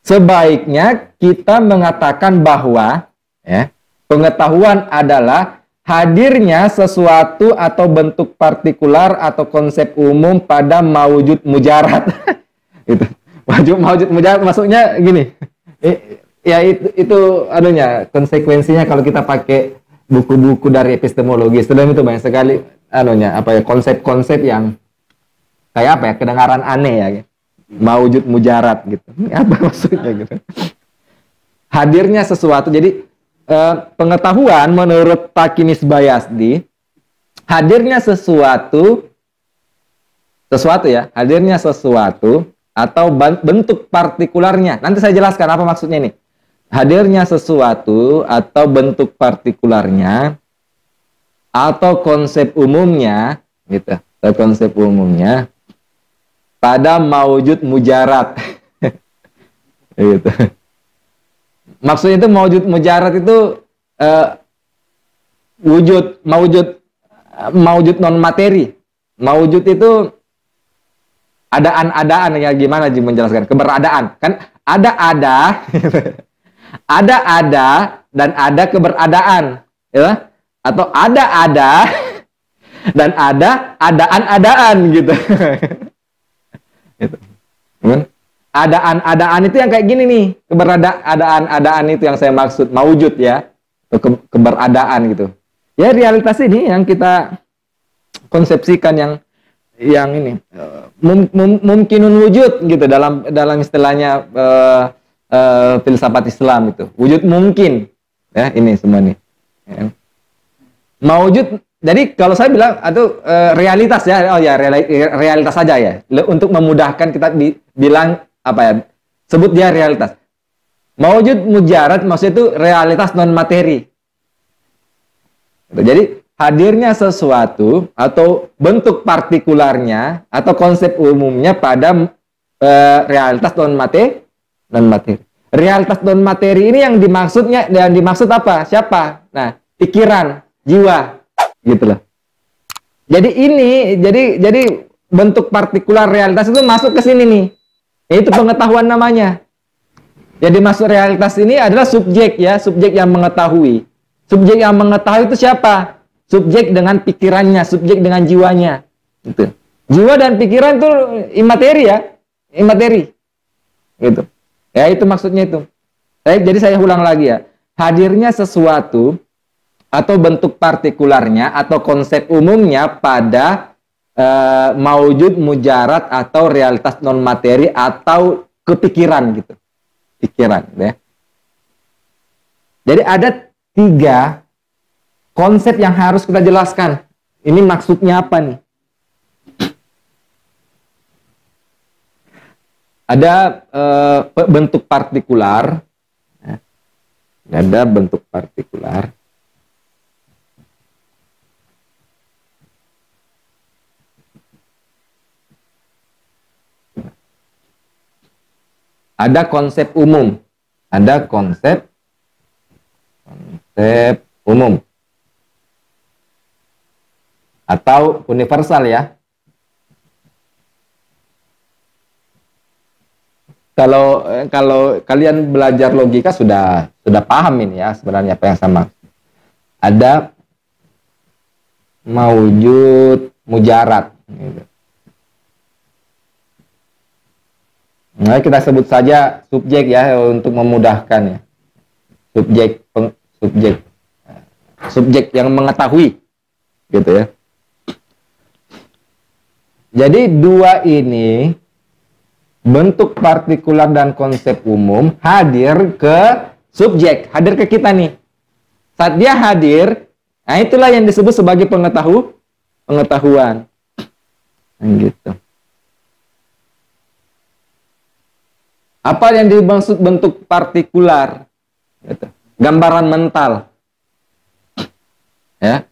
sebaiknya kita mengatakan bahwa ya, pengetahuan adalah hadirnya sesuatu atau bentuk partikular atau konsep umum pada maujud mujarad. Itu maujud mujarad maksudnya gini. Ya itu anunya konsekuensinya kalau kita pakai buku-buku dari epistemologi Islam itu banyak sekali anunya apa ya konsep-konsep yang kayak apa ya kedengaran aneh ya gitu. Maujud mujarad gitu. Ini apa maksudnya gitu. Hadirnya sesuatu jadi pengetahuan menurut Takimis Bayazdi hadirnya sesuatu ya, hadirnya sesuatu atau bentuk partikularnya. Nanti saya jelaskan apa maksudnya ini. Hadirnya sesuatu atau bentuk partikularnya atau konsep umumnya gitu. Atau konsep umumnya pada maujud mujarad. Gitu. Maksudnya itu maujud mujarad itu maujud non materi. Maujud itu adaan ya gimana Ji menjelaskan keberadaan kan ada dan ada keberadaan ya atau ada dan ada adaan gitu. Gitu. Adaan itu yang kayak gini nih adaan itu yang saya maksud maujud ya atau keberadaan gitu ya realitas ini yang kita konsepsikan yang ini mungkinun wujud gitu dalam istilahnya filsafat Islam itu wujud mungkin ya ini semua nih ya. Maujud jadi kalau saya bilang atau realitas ya realitas saja ya untuk memudahkan kita bilang apa ya sebut dia realitas maujud mujarad maksudnya itu realitas non materi jadi hadirnya sesuatu atau bentuk partikularnya atau konsep umumnya pada realitas non materi. Realitas non materi ini yang dimaksud apa? Siapa? Nah, pikiran, jiwa, gitu loh. Jadi bentuk partikular realitas itu masuk ke sini nih. Itu pengetahuan namanya. Jadi masuk realitas ini adalah subjek ya, subjek yang mengetahui. Subjek yang mengetahui itu siapa? Subjek dengan pikirannya, subjek dengan jiwanya. Gitu. Jiwa dan pikiran itu imateri ya. Imateri. Gitu. Ya itu maksudnya itu. Jadi saya ulang lagi ya. Hadirnya sesuatu atau bentuk partikularnya atau konsep umumnya pada maujud mujarad atau realitas non materi atau kepikiran gitu. Pikiran ya. Jadi ada 3 konsep yang harus kita jelaskan. Ini maksudnya apa nih? Ada bentuk partikular. Ada bentuk partikular. Ada konsep umum. Ada konsep umum. Atau universal ya. Kalau kalian belajar logika sudah paham ini ya sebenarnya apa yang sama. Ada maujud mujarad. Nah, kita sebut saja subjek ya untuk memudahkan ya. Subjek yang mengetahui gitu ya. Jadi 2 ini bentuk partikular dan konsep umum hadir ke subjek, hadir ke kita nih. Saat dia hadir, nah itulah yang disebut sebagai pengetahuan. Gitu. Apa yang dimaksud bentuk partikular? Gitu. Gambaran mental. Ya.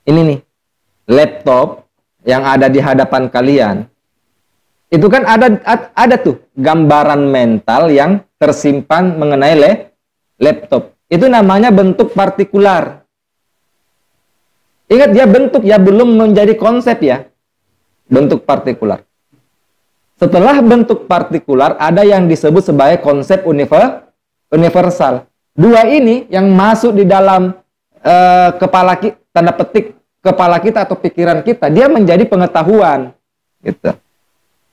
Ini nih. Laptop yang ada di hadapan kalian. Itu kan ada tuh gambaran mental yang tersimpan mengenai laptop. Itu namanya bentuk partikular. Ingat dia bentuk ya, belum menjadi konsep ya. Bentuk partikular. Setelah bentuk partikular ada yang disebut sebagai konsep universal. 2 ini yang masuk di dalam kepala kita, tanda petik kepala kita atau pikiran kita, dia menjadi pengetahuan gitu.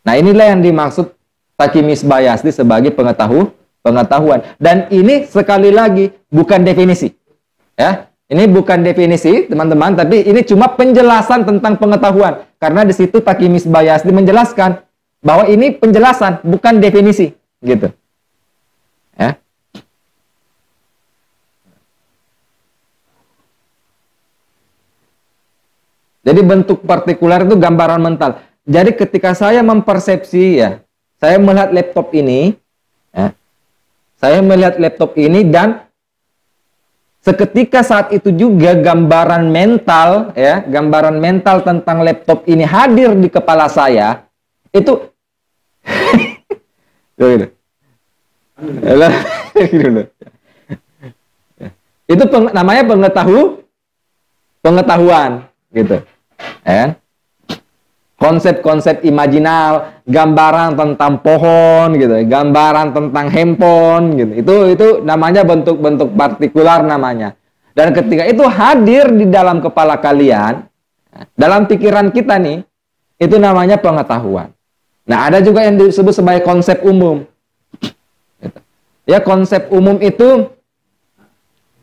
Nah, inilah yang dimaksud Takimis Bayasdi sebagai pengetahuan. Dan ini sekali lagi bukan definisi. Ya, ini bukan definisi, teman-teman, tapi ini cuma penjelasan tentang pengetahuan. Karena di situ Takimis Bayasdi menjelaskan bahwa ini penjelasan, bukan definisi, gitu. Ya. Jadi bentuk partikular itu gambaran mental. Jadi ketika saya mempersepsi, ya, saya melihat laptop ini, ya, saya melihat laptop ini dan seketika saat itu juga gambaran mental, ya, gambaran mental tentang laptop ini hadir di kepala saya, itu itu namanya pengetahuan, gitu. Ya. Konsep-konsep imajinal, gambaran tentang pohon gitu, gambaran tentang handphone gitu. Itu namanya bentuk-bentuk partikular namanya. Dan ketika itu hadir di dalam kepala kalian, dalam pikiran kita nih, itu namanya pengetahuan. Nah, ada juga yang disebut sebagai konsep umum. Ya, konsep umum itu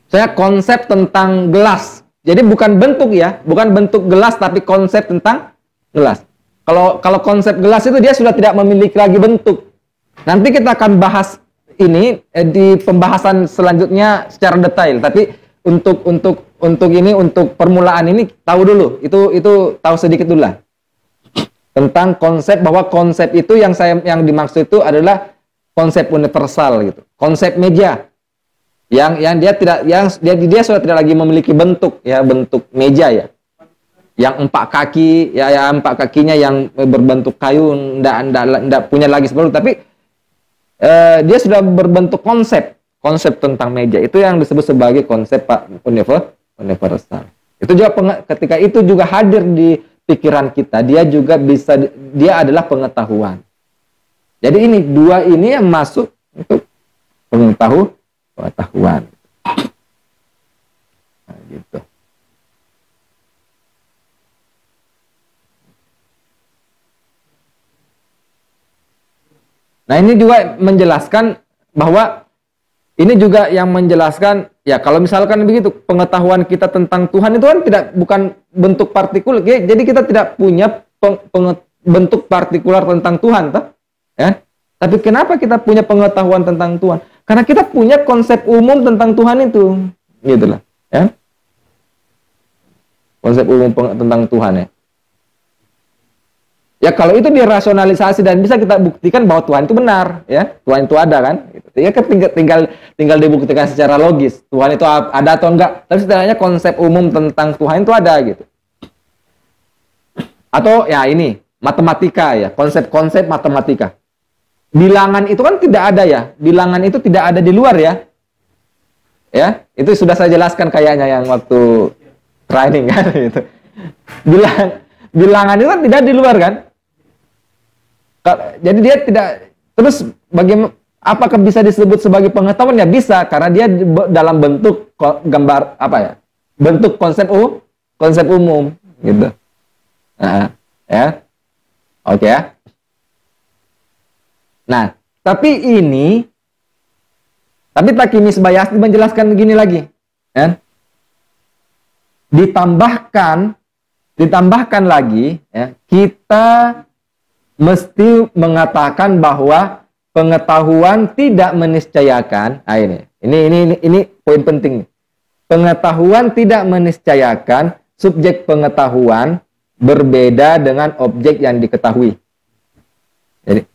saya konsep tentang gelas. Jadi bukan bentuk ya, bukan bentuk gelas tapi konsep tentang gelas. Kalau konsep gelas itu dia sudah tidak memiliki lagi bentuk. Nanti kita akan bahas ini di pembahasan selanjutnya secara detail. Tapi untuk permulaan ini tahu dulu. Itu tahu sedikit dulu lah tentang konsep, bahwa konsep itu yang dimaksud itu adalah konsep universal gitu. Konsep meja yang dia sudah tidak lagi memiliki bentuk ya, bentuk meja ya. Yang 4 kaki, ya 4 kakinya yang berbentuk kayu, ndak punya lagi seperti itu, tapi dia sudah berbentuk konsep tentang meja. Itu yang disebut sebagai konsep universal. Itu juga ketika itu juga hadir di pikiran kita, dia adalah pengetahuan. Jadi ini dua ini yang masuk untuk pengetahuan. Nah, gitu. Nah, ini juga menjelaskan bahwa ini juga yang menjelaskan ya, kalau misalkan begitu pengetahuan kita tentang Tuhan itu kan bukan bentuk partikular. Jadi kita tidak punya bentuk partikular tentang Tuhan, toh? Ya. Tapi kenapa kita punya pengetahuan tentang Tuhan? Karena kita punya konsep umum tentang Tuhan itu, gitulah, ya. Konsep umum tentang Tuhan ya. Ya kalau itu dirasionalisasi dan bisa kita buktikan bahwa Tuhan itu benar, ya, Tuhan itu ada kan, gitu. Ya tinggal dibuktikan secara logis Tuhan itu ada atau enggak. Tapi setidaknya konsep umum tentang Tuhan itu ada gitu. Atau ya ini matematika ya, konsep-konsep matematika. Bilangan itu kan tidak ada ya, bilangan itu tidak ada di luar ya. Ya, itu sudah saya jelaskan kayaknya yang waktu training kan gitu. Bilangan itu kan tidak di luar kan. Jadi dia tidak, terus bagaimana, apakah bisa disebut sebagai pengetahuan? Ya bisa, karena dia dalam bentuk gambar apa ya, bentuk konsep umum gitu. Nah, ya, oke ya. Nah, tapi Takimis Bayasdi menjelaskan begini lagi, ya. Ditambahkan lagi, ya, kita mesti mengatakan bahwa pengetahuan tidak meniscayakan. Nah, ini poin penting. Pengetahuan tidak meniscayakan subjek pengetahuan berbeda dengan objek yang diketahui. Jadi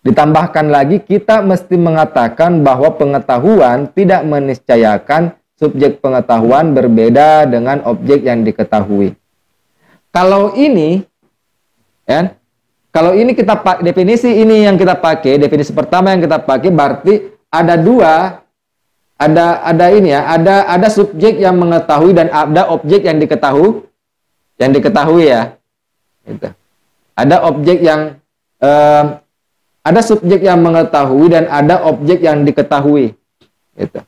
ditambahkan lagi, kita mesti mengatakan bahwa pengetahuan tidak meniscayakan subjek pengetahuan berbeda dengan objek yang diketahui. Kalau ini, ya, kalau ini kita definisi ini yang kita pakai, definisi pertama yang kita pakai berarti ada dua, ada ini ya, ada subjek yang mengetahui dan ada objek yang diketahui ya. Gitu. Ada objek yang ada subjek yang mengetahui dan ada objek yang diketahui. Gitu.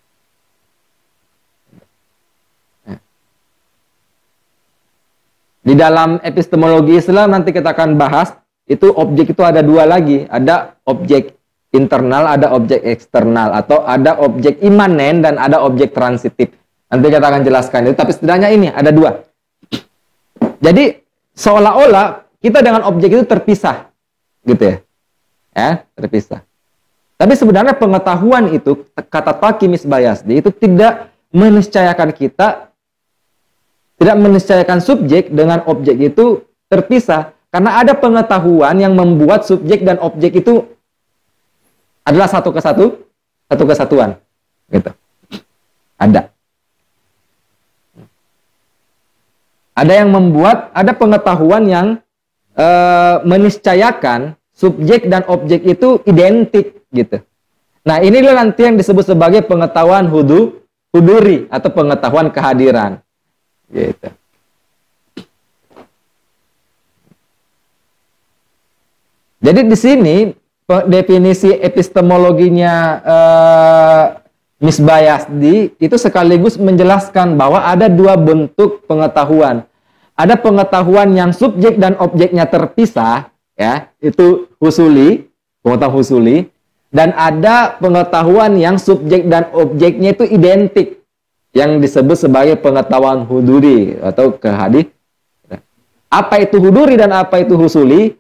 Di dalam epistemologi Islam nanti kita akan bahas, itu objek itu ada dua lagi. Ada objek internal, ada objek eksternal, atau ada objek imanen dan ada objek transitif. Nanti kita akan jelaskan itu, tapi setidaknya ini ada dua. Jadi seolah-olah kita dengan objek itu terpisah, gitu ya, terpisah. Tapi sebenarnya pengetahuan itu, kata Taqi Misbayazdi, itu tidak meniscayakan kita, tidak meniscayakan subjek dengan objek itu terpisah. Karena ada pengetahuan yang membuat subjek dan objek itu adalah satu kesatuan. Gitu. Ada. Ada yang membuat, ada pengetahuan yang meniscayakan subjek dan objek itu identik. Gitu. Nah, inilah nanti yang disebut sebagai pengetahuan huduri atau pengetahuan kehadiran. Gitu. Jadi di sini definisi epistemologinya Misbayazdi itu sekaligus menjelaskan bahwa ada dua bentuk pengetahuan. Ada pengetahuan yang subjek dan objeknya terpisah, ya, itu husuli, pengetahuan husuli, dan ada pengetahuan yang subjek dan objeknya itu identik, yang disebut sebagai pengetahuan huduri atau kehadiran. Apa itu huduri dan apa itu husuli?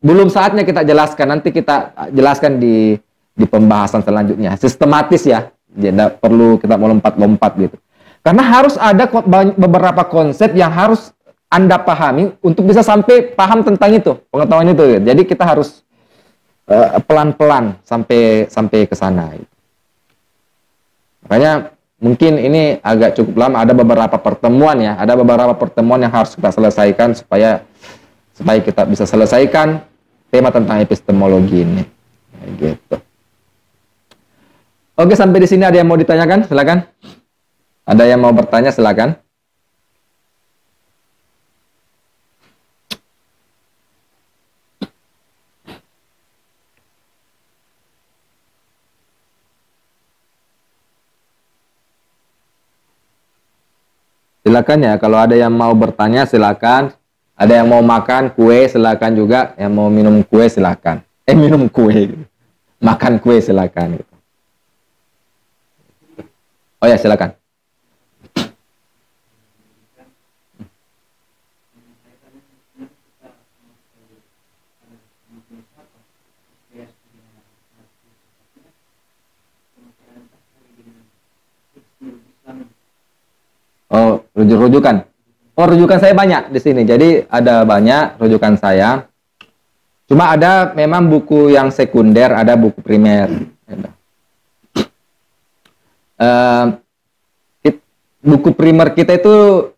Belum saatnya kita jelaskan. Nanti kita jelaskan di pembahasan selanjutnya. Sistematis ya. Tidak perlu kita melompat-lompat gitu. Karena harus ada beberapa konsep yang harus Anda pahami untuk bisa sampai paham tentang itu, pengetahuan itu. Jadi kita harus pelan-pelan sampai ke sana. Makanya mungkin ini agak cukup lama, ada beberapa pertemuan ya, ada beberapa pertemuan yang harus kita selesaikan supaya kita bisa selesaikan tema tentang epistemologi ini. Gitu. Oke, sampai di sini ada yang mau ditanyakan? Silakan. Ada yang mau bertanya? Silakan. Silakan ya, kalau ada yang mau bertanya silakan. Ada yang mau makan kue silakan juga, yang mau minum kue silakan. Minum kue. Makan kue silakan gitu. Oh ya, silakan. Oh, rujukan. Oh, rujukan saya banyak di sini. Jadi ada banyak rujukan saya. Cuma ada memang buku yang sekunder, ada buku primer. Buku primer kita itu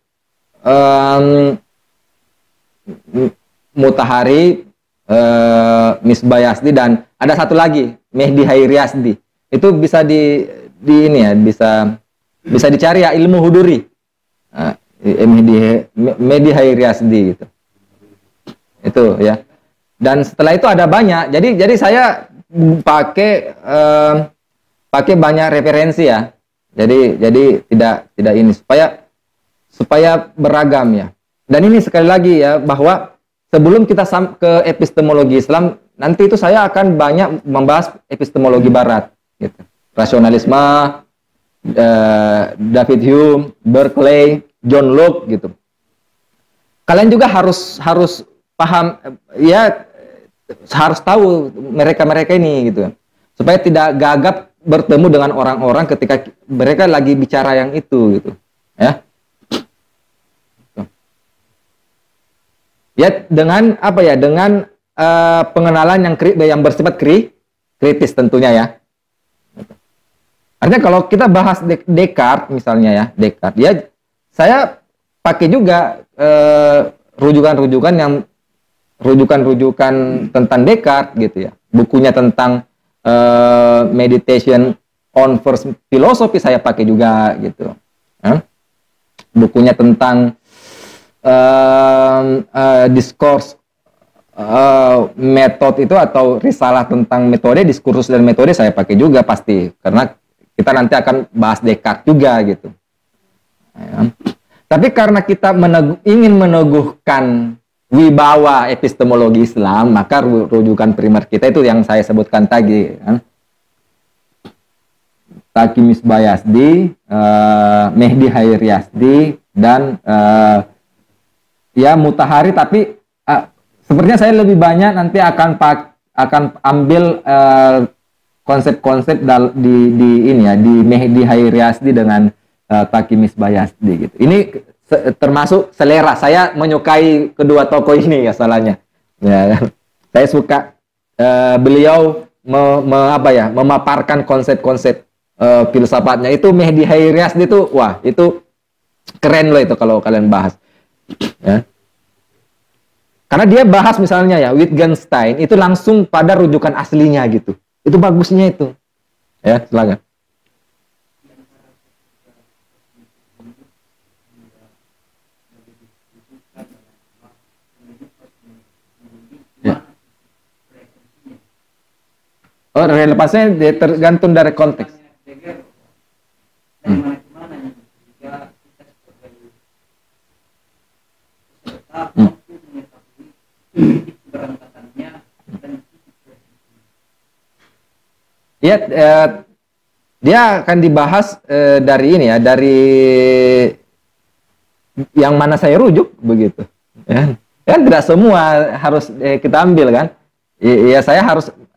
Mutahari, Misbayazdi, dan ada satu lagi Mehdi Hairiazdi. Itu bisa di ini ya, bisa dicari ya, ilmu huduri. Mehdi Hairiazdi gitu. Itu ya. Dan setelah itu ada banyak. Jadi saya pakai banyak referensi ya. Jadi tidak ini supaya beragam ya. Dan ini sekali lagi ya, bahwa sebelum kita ke epistemologi Islam, nanti itu saya akan banyak membahas epistemologi barat gitu. Rasionalisme, David Hume, Berkeley, John Locke gitu. Kalian juga harus paham ya, harus tahu mereka ini gitu. Supaya tidak gagap bertemu dengan orang-orang ketika mereka lagi bicara yang itu gitu. Ya. Ya, dengan apa ya? Dengan pengenalan yang bersifat kritis tentunya ya. Artinya kalau kita bahas Descartes misalnya ya, Descartes, ya saya pakai juga rujukan tentang Descartes gitu ya. Bukunya tentang Meditation on First Philosophy saya pakai juga gitu. Bukunya tentang discourse metode itu atau risalah tentang metode, diskursus dan metode saya pakai juga pasti, karena kita nanti akan bahas Descartes juga gitu. Tapi karena kita ingin meneguhkan wibawa epistemologi Islam, maka rujukan primer kita itu yang saya sebutkan tadi, kan? Taqi Misbah Yazdi, Mehdi Hair Yazdi, dan ya Mutahari. Tapi sepertinya saya lebih banyak nanti akan ambil konsep-konsep di ini ya, di Mehdi Hair Yazdi dengan Taqi Misbah Yazdi gitu. Ini termasuk selera saya menyukai kedua tokoh ini ya, salahnya. Ya, saya suka beliau memaparkan konsep-konsep filsafatnya. Itu Mehdi Hair Yazdi itu, wah, itu keren loh itu kalau kalian bahas. Ya. Karena dia bahas misalnya ya Wittgenstein itu langsung pada rujukan aslinya gitu. Itu bagusnya itu. Ya, silakan. Oh, relevansinya tergantung dari konteks. Ya, dia akan dibahas dari ini ya, dari yang mana saya rujuk begitu. Ya, tidak semua harus kita ambil kan. Ya,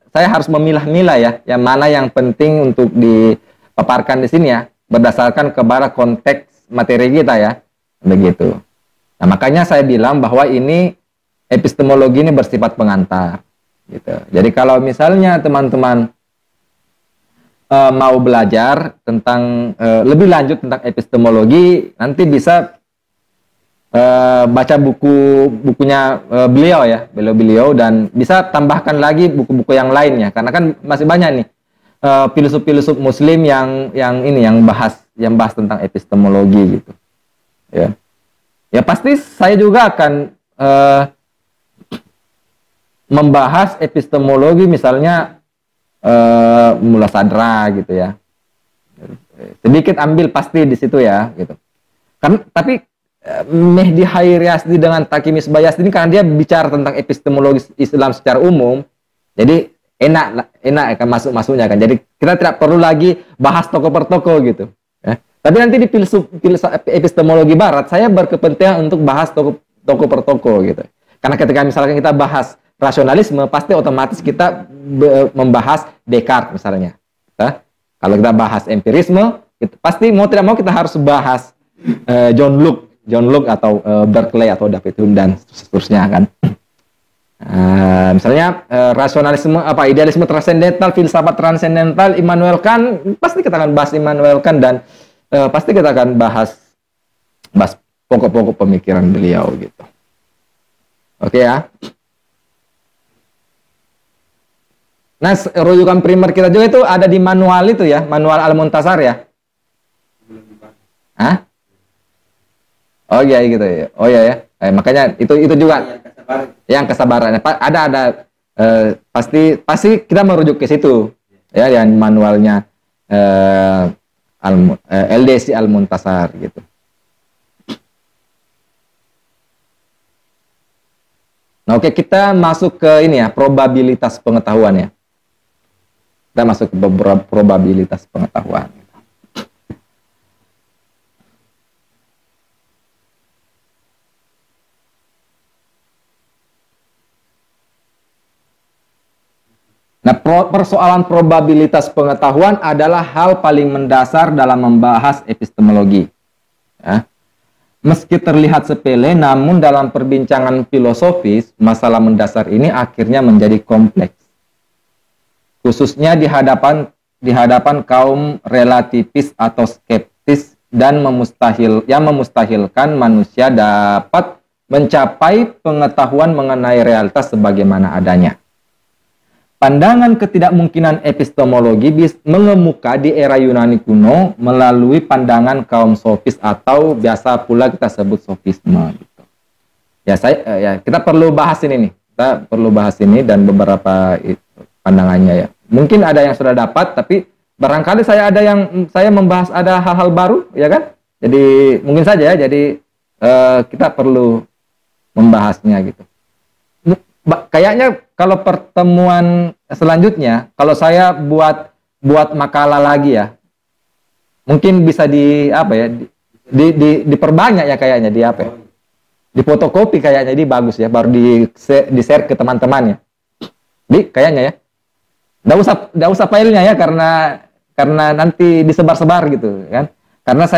saya harus memilah-milah ya, yang mana yang penting untuk dipaparkan di sini ya, berdasarkan kepada konteks materi kita ya, begitu. Nah, makanya saya bilang bahwa ini epistemologi ini bersifat pengantar, gitu. Jadi kalau misalnya teman-teman mau belajar tentang lebih lanjut tentang epistemologi, nanti bisa baca bukunya beliau dan bisa tambahkan lagi buku-buku yang lainnya, karena kan masih banyak nih filsuf-filsuf Muslim yang bahas tentang epistemologi gitu. Ya pasti saya juga akan membahas epistemologi misalnya Mula Sadra gitu ya. Sedikit ambil pasti di situ ya gitu. Kan tapi Mehdi Hair Yazdi dengan Taqi Misbah Yazdi ini karena dia bicara tentang epistemologi Islam secara umum, jadi enak kan masuknya kan. Jadi kita tidak perlu lagi bahas toko per toko gitu. Ya. Tapi nanti di epistemologi Barat saya berkepentingan untuk bahas toko per toko gitu. Karena ketika misalkan kita bahas rasionalisme, pasti otomatis kita membahas Descartes misalnya. Ya. Kalau kita bahas empirisme, pasti mau tidak mau kita harus bahas John Locke atau Berkeley atau David Hume dan seterusnya kan. Misalnya rasionalisme idealisme transendental, filsafat transendental Immanuel Kant, pasti kita akan bahas Immanuel Kant dan pasti kita akan bahas pokok-pokok pemikiran beliau gitu. Oke ya. Nah, rujukan primer kita juga itu ada di manual itu ya, manual Al-Muntasar ya. Hah? Oh iya gitu ya. Oh iya ya. Makanya itu juga yang kesabaran. Ada pasti kita merujuk ke situ ya, yang manualnya LDC Al-Muntasar gitu. Nah, oke, kita masuk ke ini ya, probabilitas pengetahuan ya. Kita masuk ke probabilitas pengetahuan. Nah, persoalan probabilitas pengetahuan adalah hal paling mendasar dalam membahas epistemologi. Ya. Meski terlihat sepele, namun dalam perbincangan filosofis, masalah mendasar ini akhirnya menjadi kompleks. Khususnya di hadapan kaum relativis atau skeptis dan memustahilkan manusia dapat mencapai pengetahuan mengenai realitas sebagaimana adanya. Pandangan ketidakmungkinan epistemologi mengemuka di era Yunani kuno melalui pandangan kaum sofis atau biasa pula kita sebut sofisme. Gitu. Ya, kita perlu bahas ini nih. Kita perlu bahas ini dan beberapa pandangannya ya. Mungkin ada yang sudah dapat, tapi barangkali saya membahas ada hal-hal baru, ya kan? Jadi mungkin saja jadi kita perlu membahasnya gitu. Kayaknya kalau pertemuan selanjutnya, kalau saya buat makalah lagi ya, mungkin bisa diperbanyak ya kayaknya di fotokopi kayaknya, jadi bagus ya, baru di share ke teman-temannya. Kayaknya ya, nggak usah filenya ya, karena nanti disebar-sebar gitu kan. Karena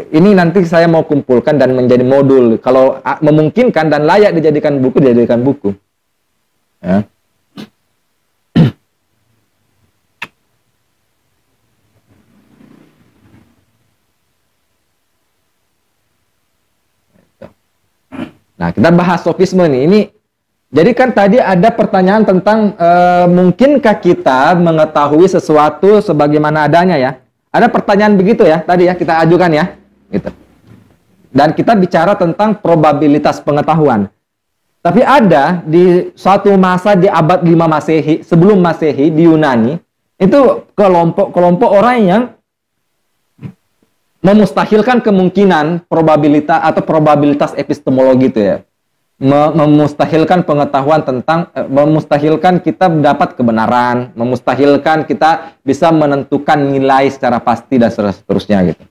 ini nanti saya mau kumpulkan dan menjadi modul. Kalau memungkinkan dan layak dijadikan buku. Ya. Nah, kita bahas sofisme nih. Jadi kan tadi ada pertanyaan tentang mungkinkah kita mengetahui sesuatu sebagaimana adanya ya? Ada pertanyaan begitu ya tadi ya, kita ajukan ya, gitu. Dan kita bicara tentang probabilitas pengetahuan. Tapi ada di suatu masa di abad 5 Masehi, sebelum Masehi di Yunani, itu kelompok orang yang memustahilkan kemungkinan probabilitas epistemologi itu ya. Memustahilkan pengetahuan tentang memustahilkan kita mendapat kebenaran, memustahilkan kita bisa menentukan nilai secara pasti dan seterusnya gitu.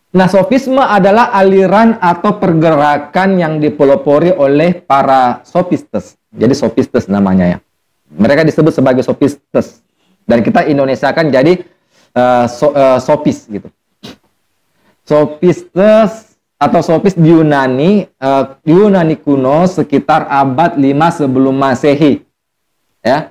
Nah, sofisme adalah aliran atau pergerakan yang dipelopori oleh para sofistes. Jadi sofistes namanya ya. Mereka disebut sebagai sofistes dan kita Indonesiakan jadi sofis gitu. Sofistes atau sofis di Yunani kuno sekitar abad 5 sebelum Masehi. Ya.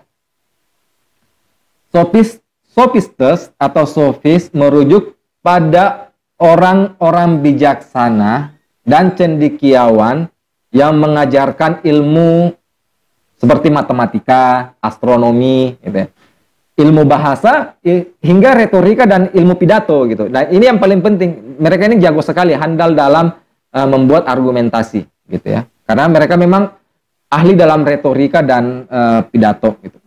Sofistes atau sofis merujuk pada orang-orang bijaksana dan cendekiawan yang mengajarkan ilmu seperti matematika, astronomi, gitu ya, ilmu bahasa, hingga retorika dan ilmu pidato gitu. Nah, ini yang paling penting. Mereka ini jago sekali, handal dalam membuat argumentasi gitu ya. Karena mereka memang ahli dalam retorika dan pidato gitu.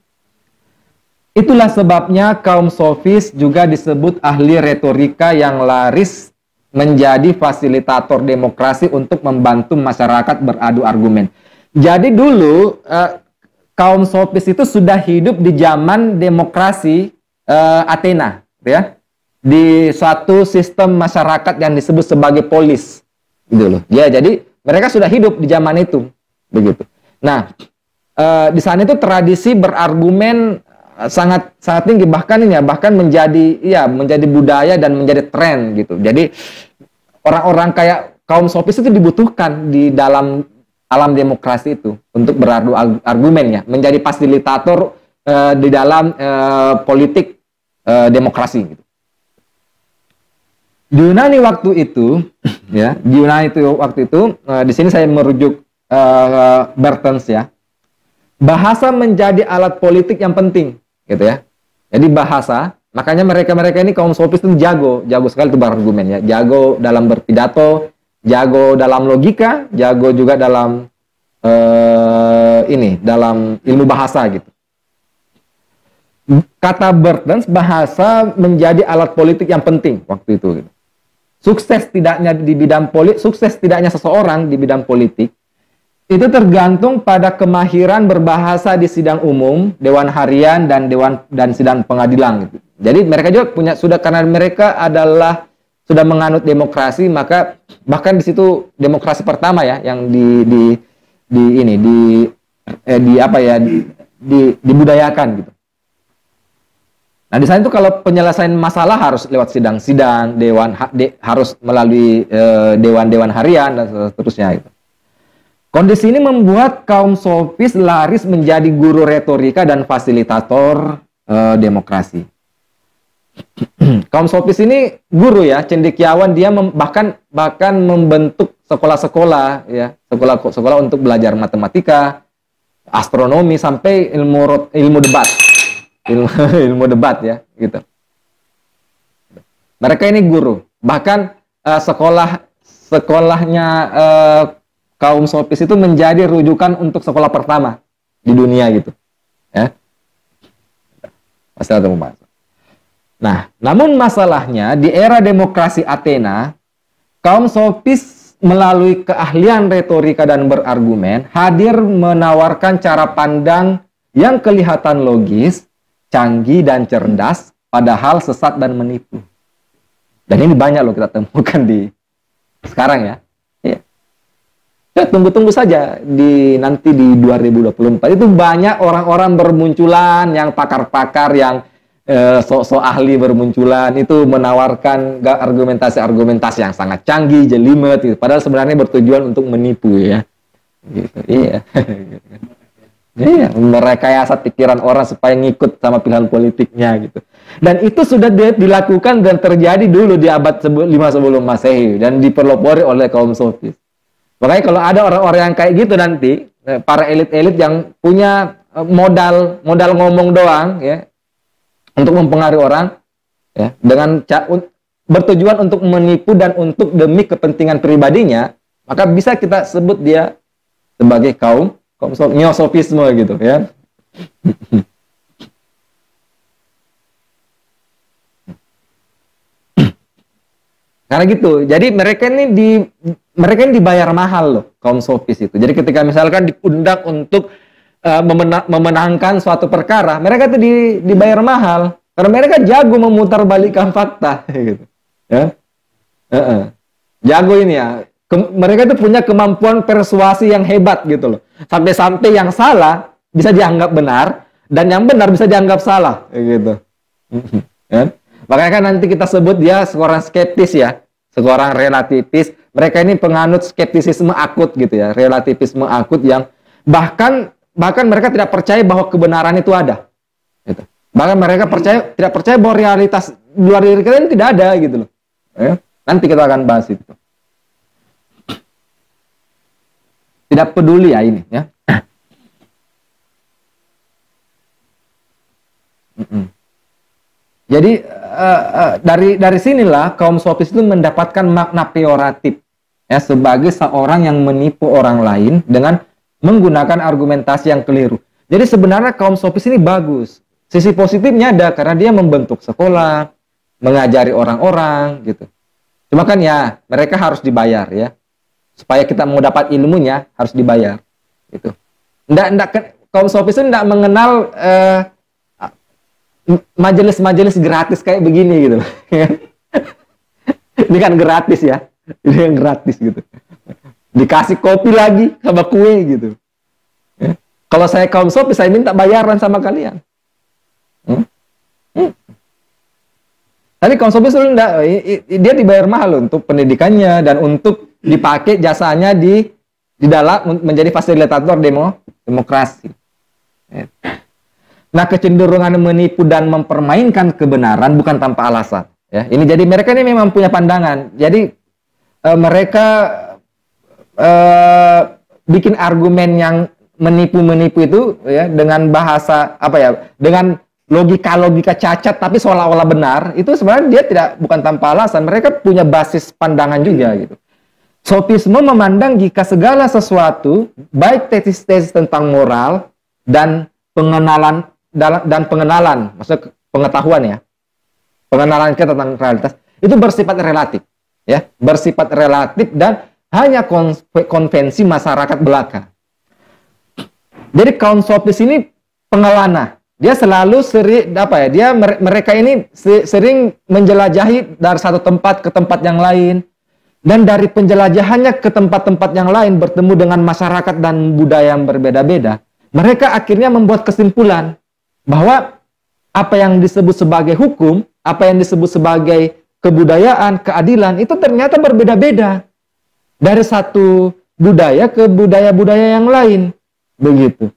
Itulah sebabnya kaum sofis juga disebut ahli retorika yang laris menjadi fasilitator demokrasi untuk membantu masyarakat beradu argumen. Jadi dulu kaum sofis itu sudah hidup di zaman demokrasi Athena, ya, di suatu sistem masyarakat yang disebut sebagai polis, gitu loh. Ya, jadi mereka sudah hidup di zaman itu, begitu. Nah, di sana itu tradisi berargumen sangat tinggi, bahkan menjadi budaya dan menjadi tren gitu. Jadi orang-orang kayak kaum sofis itu dibutuhkan di dalam alam demokrasi itu untuk beradu argumen ya, menjadi fasilitator di dalam politik demokrasi gitu. Di Yunani waktu itu ya, di sini saya merujuk Bertens ya. Bahasa menjadi alat politik yang penting gitu ya. Jadi bahasa, makanya mereka ini kaum sofis itu jago sekali itu berargumen ya, jago dalam berpidato, jago dalam logika, jago juga dalam dalam ilmu bahasa gitu. Kata Bertens, bahasa menjadi alat politik yang penting waktu itu gitu. Sukses tidaknya seseorang di bidang politik itu tergantung pada kemahiran berbahasa di sidang umum, dewan harian dan sidang pengadilan gitu. Jadi mereka juga karena mereka sudah menganut demokrasi, maka bahkan di situ demokrasi pertama ya yang dibudayakan gitu. Nah, di sana itu kalau penyelesaian masalah harus lewat sidang-sidang, harus melalui dewan-dewan harian dan seterusnya gitu. Kondisi ini membuat kaum sofis laris menjadi guru retorika dan fasilitator demokrasi. Kaum sofis ini guru ya, cendekiawan, dia bahkan membentuk sekolah-sekolah ya, sekolah untuk belajar matematika, astronomi sampai ilmu debat. ilmu debat ya, gitu. Mereka ini guru. Bahkan sekolahnya kaum sofis itu menjadi rujukan untuk sekolah pertama di dunia gitu. Ya. Masih ada pembahasan. Nah, namun masalahnya di era demokrasi Athena, kaum sofis melalui keahlian retorika dan berargumen hadir menawarkan cara pandang yang kelihatan logis, canggih dan cerdas, padahal sesat dan menipu. Dan ini banyak loh kita temukan di sekarang ya. Ya, tunggu-tunggu saja nanti di 2024 itu banyak orang-orang bermunculan, yang pakar-pakar, yang sok-sok ahli bermunculan, itu menawarkan argumentasi-argumentasi yang sangat canggih, jelimet, gitu. Padahal sebenarnya bertujuan untuk menipu ya. Gitu. Iya. Iya, merekayasa pikiran orang supaya ngikut sama pilihan politiknya gitu. Dan itu sudah dilakukan dan terjadi dulu di abad 5 sebelum Masehi dan dipelopori oleh kaum sofis. Makanya kalau ada orang-orang yang kayak gitu nanti, para elit-elit yang punya modal ngomong doang ya, untuk mempengaruhi orang ya, dengan bertujuan untuk menipu dan untuk demi kepentingan pribadinya, maka bisa kita sebut dia sebagai kaum neosofisme gitu ya. Karena gitu. Jadi mereka ini dibayar mahal loh, kaum sofis itu. Jadi ketika misalkan diundang untuk memenangkan suatu perkara, mereka itu dibayar mahal karena mereka jago memutarbalikkan fakta gitu. Ya. Jago ini ya. Mereka itu punya kemampuan persuasi yang hebat gitu loh. Sampai-sampai yang salah bisa dianggap benar dan yang benar bisa dianggap salah gitu. Ya. Makanya kan nanti kita sebut dia seorang skeptis ya, seorang relativis. Mereka ini penganut skeptisisme akut gitu ya, relativisme akut yang bahkan mereka tidak percaya bahwa kebenaran itu ada. Gitu. Bahkan mereka tidak percaya bahwa realitas luar diri kita ini tidak ada gitu loh. Ya. Nanti kita akan bahas itu. Tidak peduli ya ini ya. Jadi dari sinilah kaum sofis itu mendapatkan makna peyoratif ya, sebagai seorang yang menipu orang lain dengan menggunakan argumentasi yang keliru. Jadi sebenarnya kaum sofis ini bagus. Sisi positifnya ada karena dia membentuk sekolah, mengajari orang-orang gitu. Cuma kan ya mereka harus dibayar ya. Supaya kita mau dapat ilmunya harus dibayar gitu. Kaum sofis itu tidak mengenal majelis-majelis gratis kayak begini gitu. Ini kan gratis ya. Ini yang gratis gitu. Dikasih kopi lagi sama kue gitu. Ya. Kalau saya kaum sofis, saya minta bayaran sama kalian. Tapi kaum sofis itu enggak, dia dibayar mahal untuk pendidikannya dan untuk dipakai jasanya di dalam menjadi fasilitator demokrasi. Ya. Nah, kecenderungan menipu dan mempermainkan kebenaran bukan tanpa alasan. Ya, ini jadi mereka ini memang punya pandangan. Jadi mereka bikin argumen yang menipu itu ya dengan bahasa apa ya? Dengan logika cacat tapi seolah-olah benar. Itu sebenarnya dia bukan tanpa alasan. Mereka punya basis pandangan juga gitu. Sofisme memandang jika segala sesuatu, baik tesis-tesis tentang moral dan pengenalan, maksudnya pengetahuan ya, pengenalan kita tentang realitas, itu bersifat relatif, ya, bersifat relatif dan hanya konvensi masyarakat belaka. Jadi kaum sofis ini pengelana, dia selalu mereka ini sering menjelajahi dari satu tempat ke tempat yang lain, dan dari penjelajahannya ke tempat-tempat yang lain bertemu dengan masyarakat dan budaya yang berbeda-beda, mereka akhirnya membuat kesimpulan bahwa apa yang disebut sebagai hukum, apa yang disebut sebagai kebudayaan, keadilan, itu ternyata berbeda-beda dari satu budaya ke budaya-budaya yang lain. Begitu.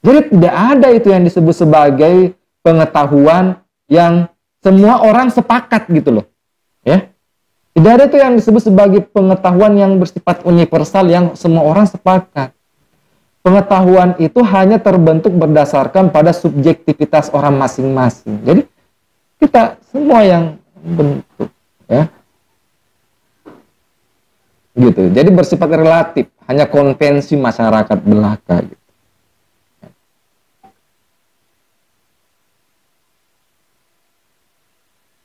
Jadi tidak ada itu yang disebut sebagai pengetahuan yang semua orang sepakat gitu loh. Ya. Tidak ada itu yang disebut sebagai pengetahuan yang bersifat universal yang semua orang sepakat. Pengetahuan itu hanya terbentuk berdasarkan pada subjektivitas orang masing-masing. Jadi kita semua yang bentuk, ya, gitu. Jadi bersifat relatif, hanya konvensi masyarakat belaka. Gitu.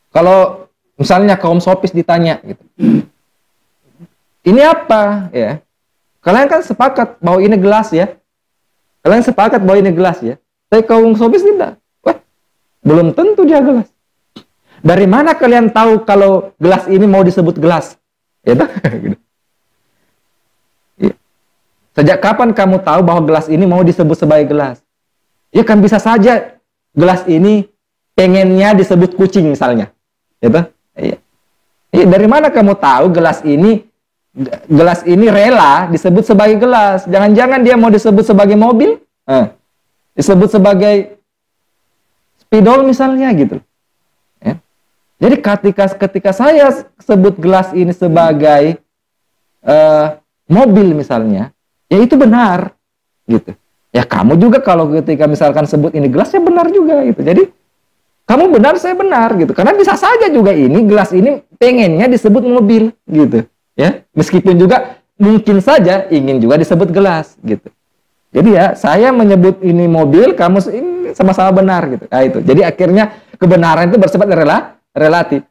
Kalau misalnya kaum sofis ditanya gitu, ini apa ya? Kalian kan sepakat bahwa ini gelas ya. Kalian sepakat bahwa ini gelas ya. Tapi kaum sofis tidak. Wah, belum tentu dia gelas. Dari mana kalian tahu kalau gelas ini mau disebut gelas? Ya, gitu. Sejak kapan kamu tahu bahwa gelas ini mau disebut sebagai gelas? Ya kan bisa saja gelas ini pengennya disebut kucing misalnya. Gitu? Iya. Dari mana kamu tahu gelas ini rela disebut sebagai gelas? Jangan-jangan dia mau disebut sebagai mobil? Disebut sebagai spidol misalnya gitu. Ya. Jadi ketika saya sebut gelas ini sebagai mobil misalnya, ya itu benar gitu. Ya kamu juga kalau ketika misalkan sebut ini gelas, ya benar juga gitu. Jadi kamu benar, saya benar gitu. Karena bisa saja juga ini gelas ini pengennya disebut mobil gitu. Ya, meskipun juga mungkin saja ingin juga disebut gelas gitu. Jadi ya saya menyebut ini mobil, kamu ini sama-sama benar gitu. Nah itu. Jadi akhirnya kebenaran itu bersifat relatif.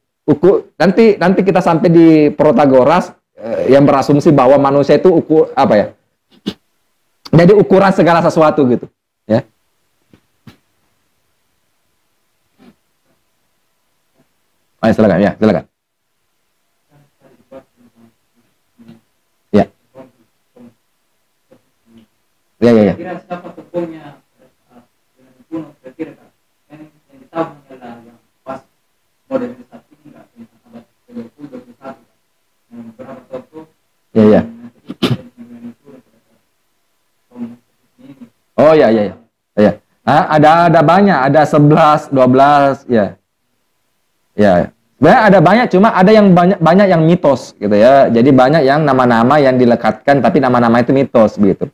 Nanti kita sampai di Protagoras yang berasumsi bahwa manusia itu jadi ukuran segala sesuatu gitu. Ya. Ayo silakan, ya silakan. Ya. Ya. Kira siapa tokohnya kuno kira-kira kan yang ditahu adalah yang pas modernisasi enggak tentang abad 20 21 yang berapa tokoh Ya. Oh ya. Ada banyak, ada 11, 12 ya. Ya, sebenarnya ada banyak, cuma ada yang banyak yang mitos gitu ya. Jadi banyak yang nama-nama yang dilekatkan, tapi nama-nama itu mitos begitu.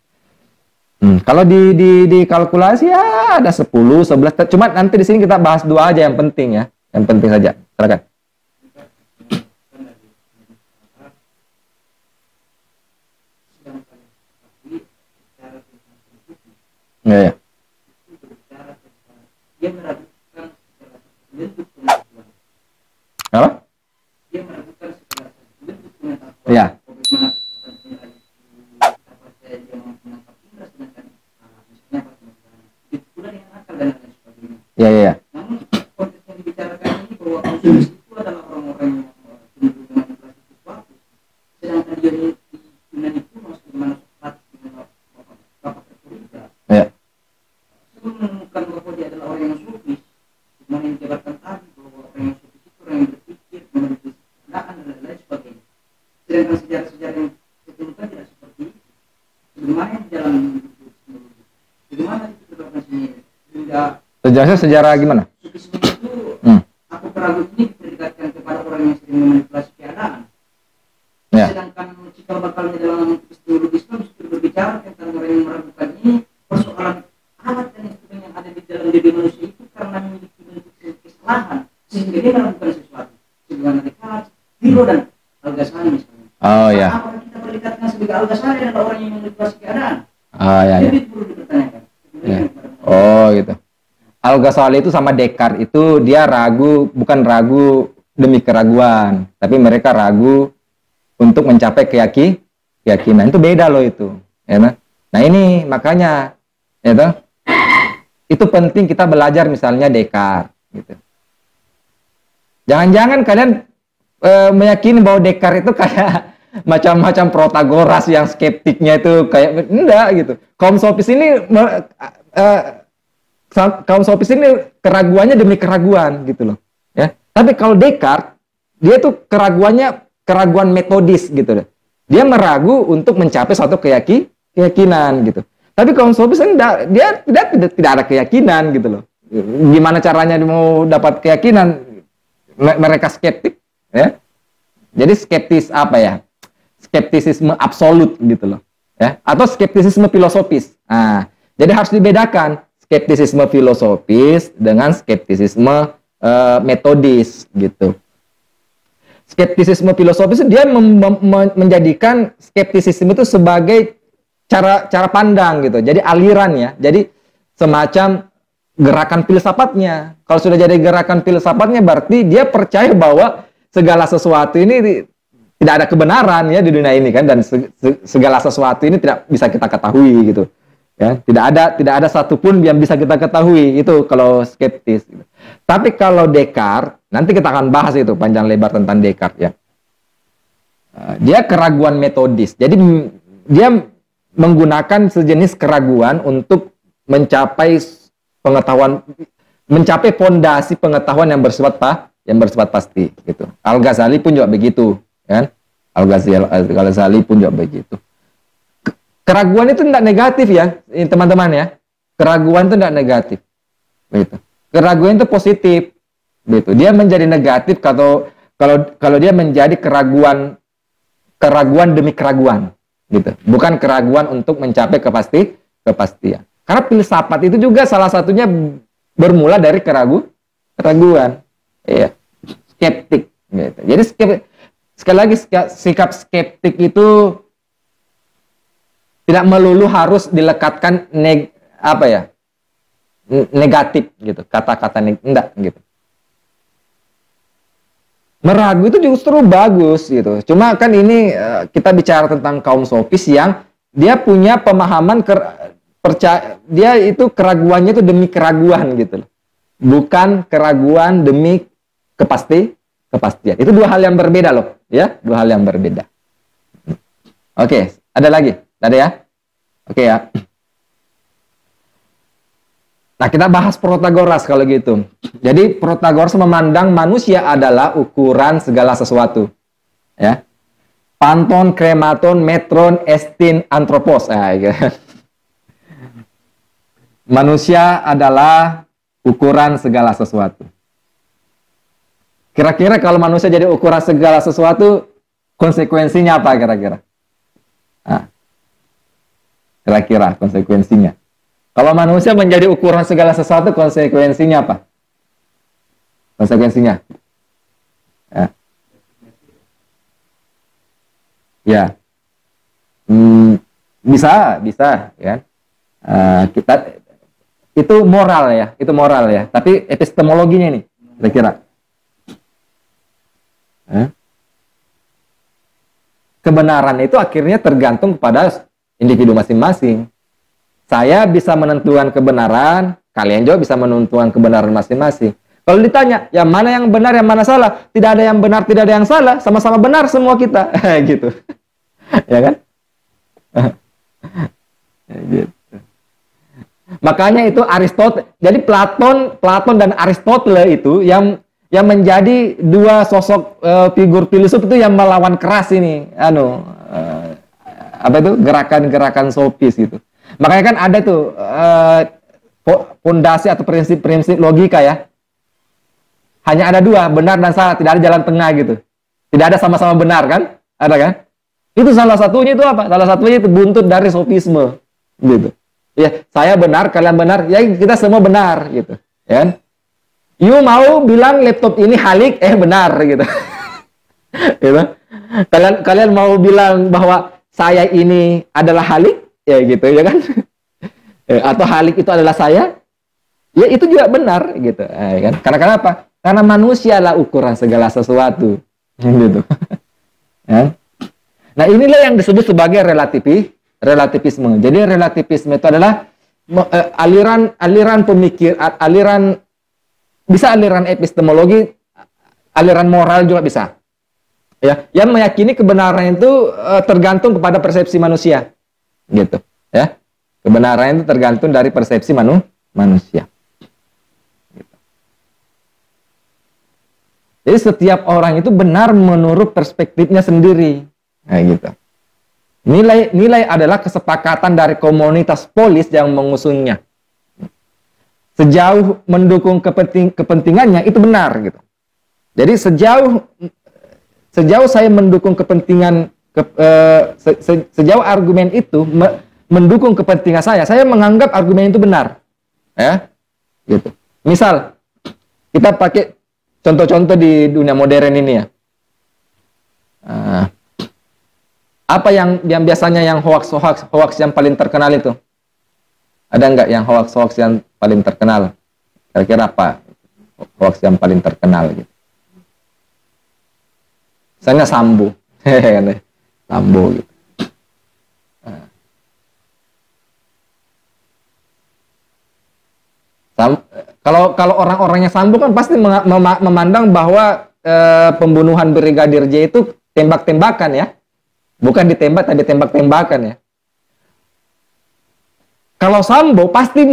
Kalau di kalkulasi ya ada 10, 11. Cuma nanti di sini kita bahas dua aja yang penting ya, yang penting saja. Silakan. Ya. Apa? Ya. Ya. Namun konteks yang dibicarakan ini bahwa konsumis itu adalah orang-orang yang cenderung memanipulasi sesuatu, sedangkan dia di Yunani kuno sebagaimana Socrates dengan Bapak Terpurida. Ya. Sebelum menemukan bahwa dia adalah orang yang sufis, dimana yang dijabarkan tadi bahwa orang yang sufis itu orang yang berpikir, memiliki kehendakan dan lain-lain sebagainya. Sedangkan sejarah-sejarah yang ditemukan tidak seperti itu. Bagaimana yang di dalam bagaimana itu terdapat sendiri hingga Sejarah gimana? sufisme itu aku peragu ini diperdekatkan kepada orang yang sering memanipulasi keadaan. Ya. Sedangkan cikal bakalnya dalam epistemologi Islam justru berbicara tentang orang yang meragukan ini persoalan alat dan instrumen yang ada di dalam diri manusia itu karena memiliki bentuk kesalahan sehingga dia meragukan sesuatu. Sebagaimana Descartes, Hilo dan Al-Ghazali misalnya. Oh ya. Apakah kita berdekatkan sebagai Al-Ghazali adalah orang yang memanipulasi keadaan? Ya. Jadi perlu dipertanyakan. Ya. Oh gitu. Al-Ghazali itu sama Descartes itu dia bukan ragu demi keraguan, tapi mereka ragu untuk mencapai keyakinan. Itu beda loh itu. Ya, nah ini makanya ya, itu penting kita belajar misalnya Descartes. Gitu. Jangan-jangan kalian meyakini bahwa Descartes itu kayak macam-macam Protagoras yang skeptiknya itu kayak enggak gitu. Kaum sofis ini keraguannya demi keraguan gitu loh ya. Tapi kalau Descartes dia tuh keraguan metodis gitu loh. Dia meragu untuk mencapai suatu keyakinan gitu. Tapi kaum sofis dia tidak ada keyakinan gitu loh. Gimana caranya mau dapat keyakinan? Mereka skeptik ya. Jadi skeptisisme absolut gitu loh ya, atau skeptisisme filosofis. Nah, jadi harus dibedakan skeptisisme filosofis dengan skeptisisme metodis gitu. Skeptisisme filosofis dia menjadikan skeptisisme itu sebagai cara pandang gitu. Jadi aliran ya. Jadi semacam gerakan filsafatnya. Kalau sudah jadi gerakan filsafatnya berarti dia percaya bahwa segala sesuatu ini tidak ada kebenaran ya di dunia ini kan, dan segala sesuatu ini tidak bisa kita ketahui gitu. Ya, tidak ada satupun yang bisa kita ketahui itu kalau skeptis. Gitu. Tapi kalau Descartes, nanti kita akan bahas itu panjang lebar tentang Descartes ya. Dia keraguan metodis. Jadi dia menggunakan sejenis keraguan untuk mencapai pengetahuan, mencapai fondasi pengetahuan yang bersifat pasti gitu. Al-Ghazali pun juga begitu, kan? Al-Ghazali pun juga begitu. Keraguan itu tidak negatif ya, teman-teman ya. Keraguan itu tidak negatif. Gitu. Keraguan itu positif. Gitu. Dia menjadi negatif kalau dia menjadi keraguan demi keraguan, gitu. Bukan keraguan untuk mencapai kepastian. Karena filsafat itu juga salah satunya bermula dari keraguan. Iya. Skeptik, gitu. Jadi sekali lagi sikap skeptik itu tidak melulu harus dilekatkan negatif gitu. Kata-kata enggak gitu. Meragu itu justru bagus gitu. Cuma kan ini kita bicara tentang kaum sofis yang dia punya pemahaman percaya, dia itu keraguannya itu demi keraguan gitu loh. Bukan keraguan demi kepastian. Itu dua hal yang berbeda loh, ya, dua hal yang berbeda. Oke, ada lagi? Ada ya? Oke ya. Nah, kita bahas Protagoras kalau gitu. Jadi Protagoras memandang manusia adalah ukuran segala sesuatu. Ya. Panton, krematon, metron, estin, antropos. Nah, gitu. Manusia adalah ukuran segala sesuatu. Kira-kira kalau manusia jadi ukuran segala sesuatu, konsekuensinya apa kira-kira? Nah, kira-kira konsekuensinya. Kalau manusia menjadi ukuran segala sesuatu, konsekuensinya apa? Konsekuensinya? Ya. Bisa, ya. Kita itu moral ya. Tapi epistemologinya nih, kira-kira. Kebenaran itu akhirnya tergantung kepada individu masing-masing. Saya bisa menentukan kebenaran, kalian juga bisa menentukan kebenaran masing-masing. Kalau ditanya, yang mana yang benar, yang mana salah? Tidak ada yang benar, tidak ada yang salah. Sama-sama benar semua kita. Gitu. Ya kan? Gitu. Makanya itu Aristoteles. Jadi Platon dan Aristoteles itu yang menjadi dua sosok figur filsuf itu yang melawan keras ini. Gerakan-gerakan sofis gitu. Makanya kan ada tuh fondasi atau prinsip-prinsip logika ya. Hanya ada dua, benar dan salah, tidak ada jalan tengah gitu. Tidak ada sama-sama benar kan? Ada kan? Itu salah satunya itu apa? Salah satunya itu buntut dari sofisme gitu. Ya, saya benar, kalian benar, ya kita semua benar gitu. Ya. You mau bilang laptop ini halik, benar gitu. Gitu. Kalian mau bilang bahwa saya ini adalah halik, ya gitu ya kan, atau halik itu adalah saya, ya itu juga benar gitu, kan? Karena kenapa? Karena manusia lah ukuran segala sesuatu, gitu. Ya. Nah inilah yang disebut sebagai relativisme. Jadi relativisme itu adalah aliran pemikir, bisa aliran epistemologi, aliran moral juga bisa. Ya, yang meyakini kebenaran itu tergantung kepada persepsi manusia. Gitu ya, kebenaran itu tergantung dari persepsi manusia gitu. Jadi setiap orang itu benar menurut perspektifnya sendiri, gitu. Nilai adalah kesepakatan dari komunitas polis yang mengusungnya. Sejauh mendukung kepentingannya itu benar gitu. Jadi sejauh saya mendukung kepentingan sejauh argumen itu mendukung kepentingan saya menganggap argumen itu benar, ya, gitu. Misal kita pakai contoh-contoh di dunia modern ini ya. Apa yang biasanya yang hoax yang paling terkenal itu? Ada nggak yang hoax yang paling terkenal Kira-kira apa hoax yang paling terkenal gitu? Misalnya Sambo, Sambo gitu. Kalau orang-orangnya Sambo kan pasti memandang bahwa pembunuhan Brigadir J itu tembak-tembakan ya, bukan ditembak tapi tembak-tembakan ya. Kalau Sambo pasti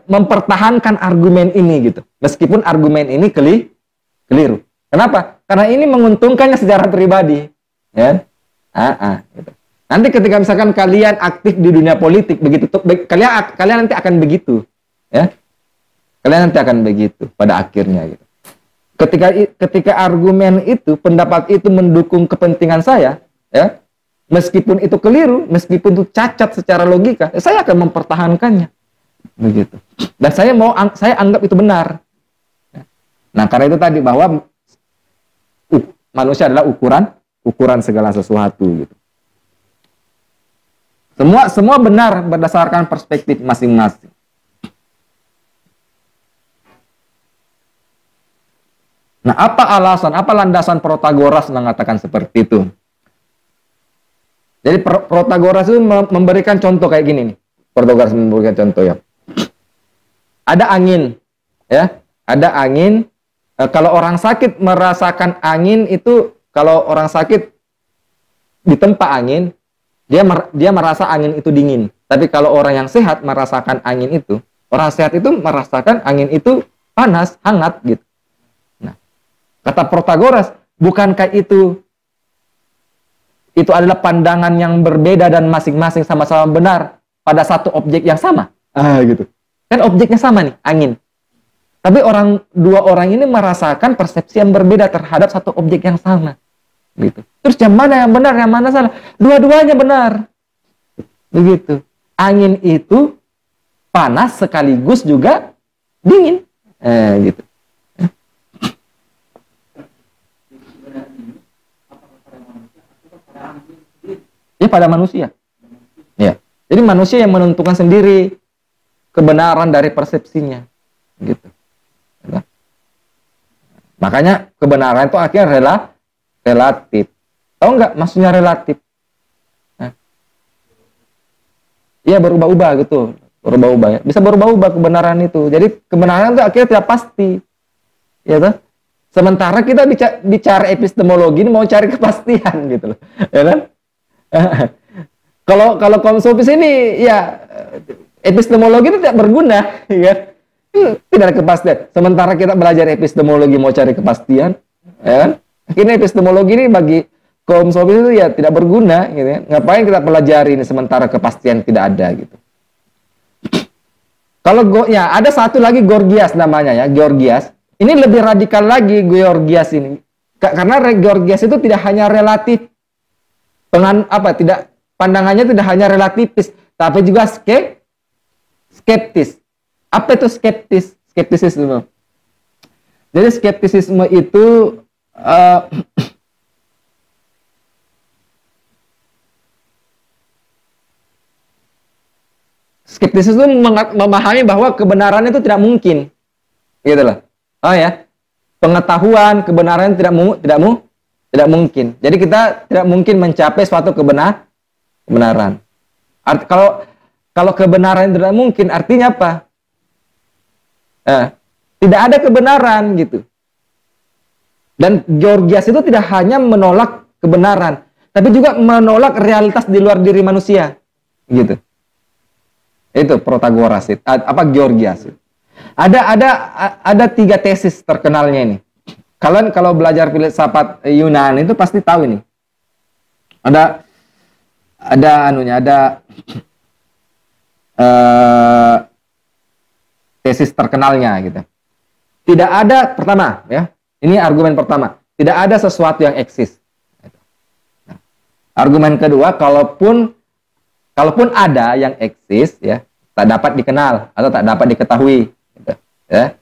mempertahankan argumen ini gitu, meskipun argumen ini keliru. Kenapa? Karena ini menguntungkannya secara pribadi, ya. Gitu. Nanti ketika misalkan kalian aktif di dunia politik begitu, kalian nanti akan begitu, ya. Kalian nanti akan begitu pada akhirnya gitu. Ketika argumen itu, pendapat itu mendukung kepentingan saya, ya, meskipun itu keliru, meskipun itu cacat secara logika, saya akan mempertahankannya, begitu. Dan saya anggap itu benar. Nah, karena itu tadi bahwa manusia adalah ukuran segala sesuatu gitu. Semua benar berdasarkan perspektif masing-masing. Nah, apa alasan, apa landasan Protagoras mengatakan seperti itu? Jadi Protagoras itu memberikan contoh kayak gini nih. Protagoras memberikan contoh ya. Ada angin, ya. Ada angin. Kalau orang sakit merasakan angin itu, kalau orang sakit ditempa angin, dia merasa angin itu dingin. Tapi kalau orang yang sehat merasakan angin itu, orang sehat itu merasakan angin itu panas, hangat gitu. Nah, kata Protagoras, bukankah itu adalah pandangan yang berbeda dan masing-masing sama-sama benar pada satu objek yang sama? Gitu. Kan objeknya sama nih, angin. Tapi dua orang ini merasakan persepsi yang berbeda terhadap satu objek yang sama. Gitu. Terus yang mana yang benar, yang mana salah? Dua-duanya benar. Begitu. Angin itu panas sekaligus juga dingin. Gitu. Ya, pada manusia. Ya. Jadi manusia yang menentukan sendiri kebenaran dari persepsinya. Gitu. Ya. Makanya kebenaran itu akhirnya relatif. Tahu nggak maksudnya relatif? Iya, berubah-ubah gitu. Berubah-ubah ya. Bisa berubah-ubah kebenaran itu. Jadi kebenaran itu akhirnya tidak pasti. Ya toh? Sementara kita bicara epistemologi ini mau cari kepastian gitu loh. Ya kan? Kalau konsumsi ini ya epistemologi itu tidak berguna, ya. Tidak ada kepastian. Sementara kita belajar epistemologi mau cari kepastian, ya kan? Akhirnya epistemologi ini bagi kaum sofis itu ya tidak berguna, gitu ya. Ngapain kita pelajari ini sementara kepastian tidak ada, gitu. Kalau ya ada satu lagi Gorgias namanya ya, Gorgias. Ini lebih radikal lagi Gorgias ini. Karena Gorgias itu tidak hanya relatif, pandangannya tidak hanya relativis, tapi juga skeptis. Apa itu skeptis? Skeptisisme. Jadi skeptisisme itu skeptisisme memahami bahwa kebenaran itu tidak mungkin, gitu loh. Oh ya, pengetahuan kebenaran tidak mungkin. Jadi kita tidak mungkin mencapai suatu kebenaran. Kalau kebenaran tidak mungkin, artinya apa? Tidak ada kebenaran gitu. Dan Gorgias itu tidak hanya menolak kebenaran, tapi juga menolak realitas di luar diri manusia, gitu. Itu Protagoras itu. Gorgias. Ada 3 tesis terkenalnya ini. Kalian kalau belajar filsafat Yunani itu pasti tahu ini. Ada tesis terkenalnya gitu. Tidak ada, pertama ya, ini argumen pertama, tidak ada sesuatu yang eksis. Nah, argumen kedua, kalaupun ada yang eksis ya, tak dapat dikenal atau tak dapat diketahui gitu, ya.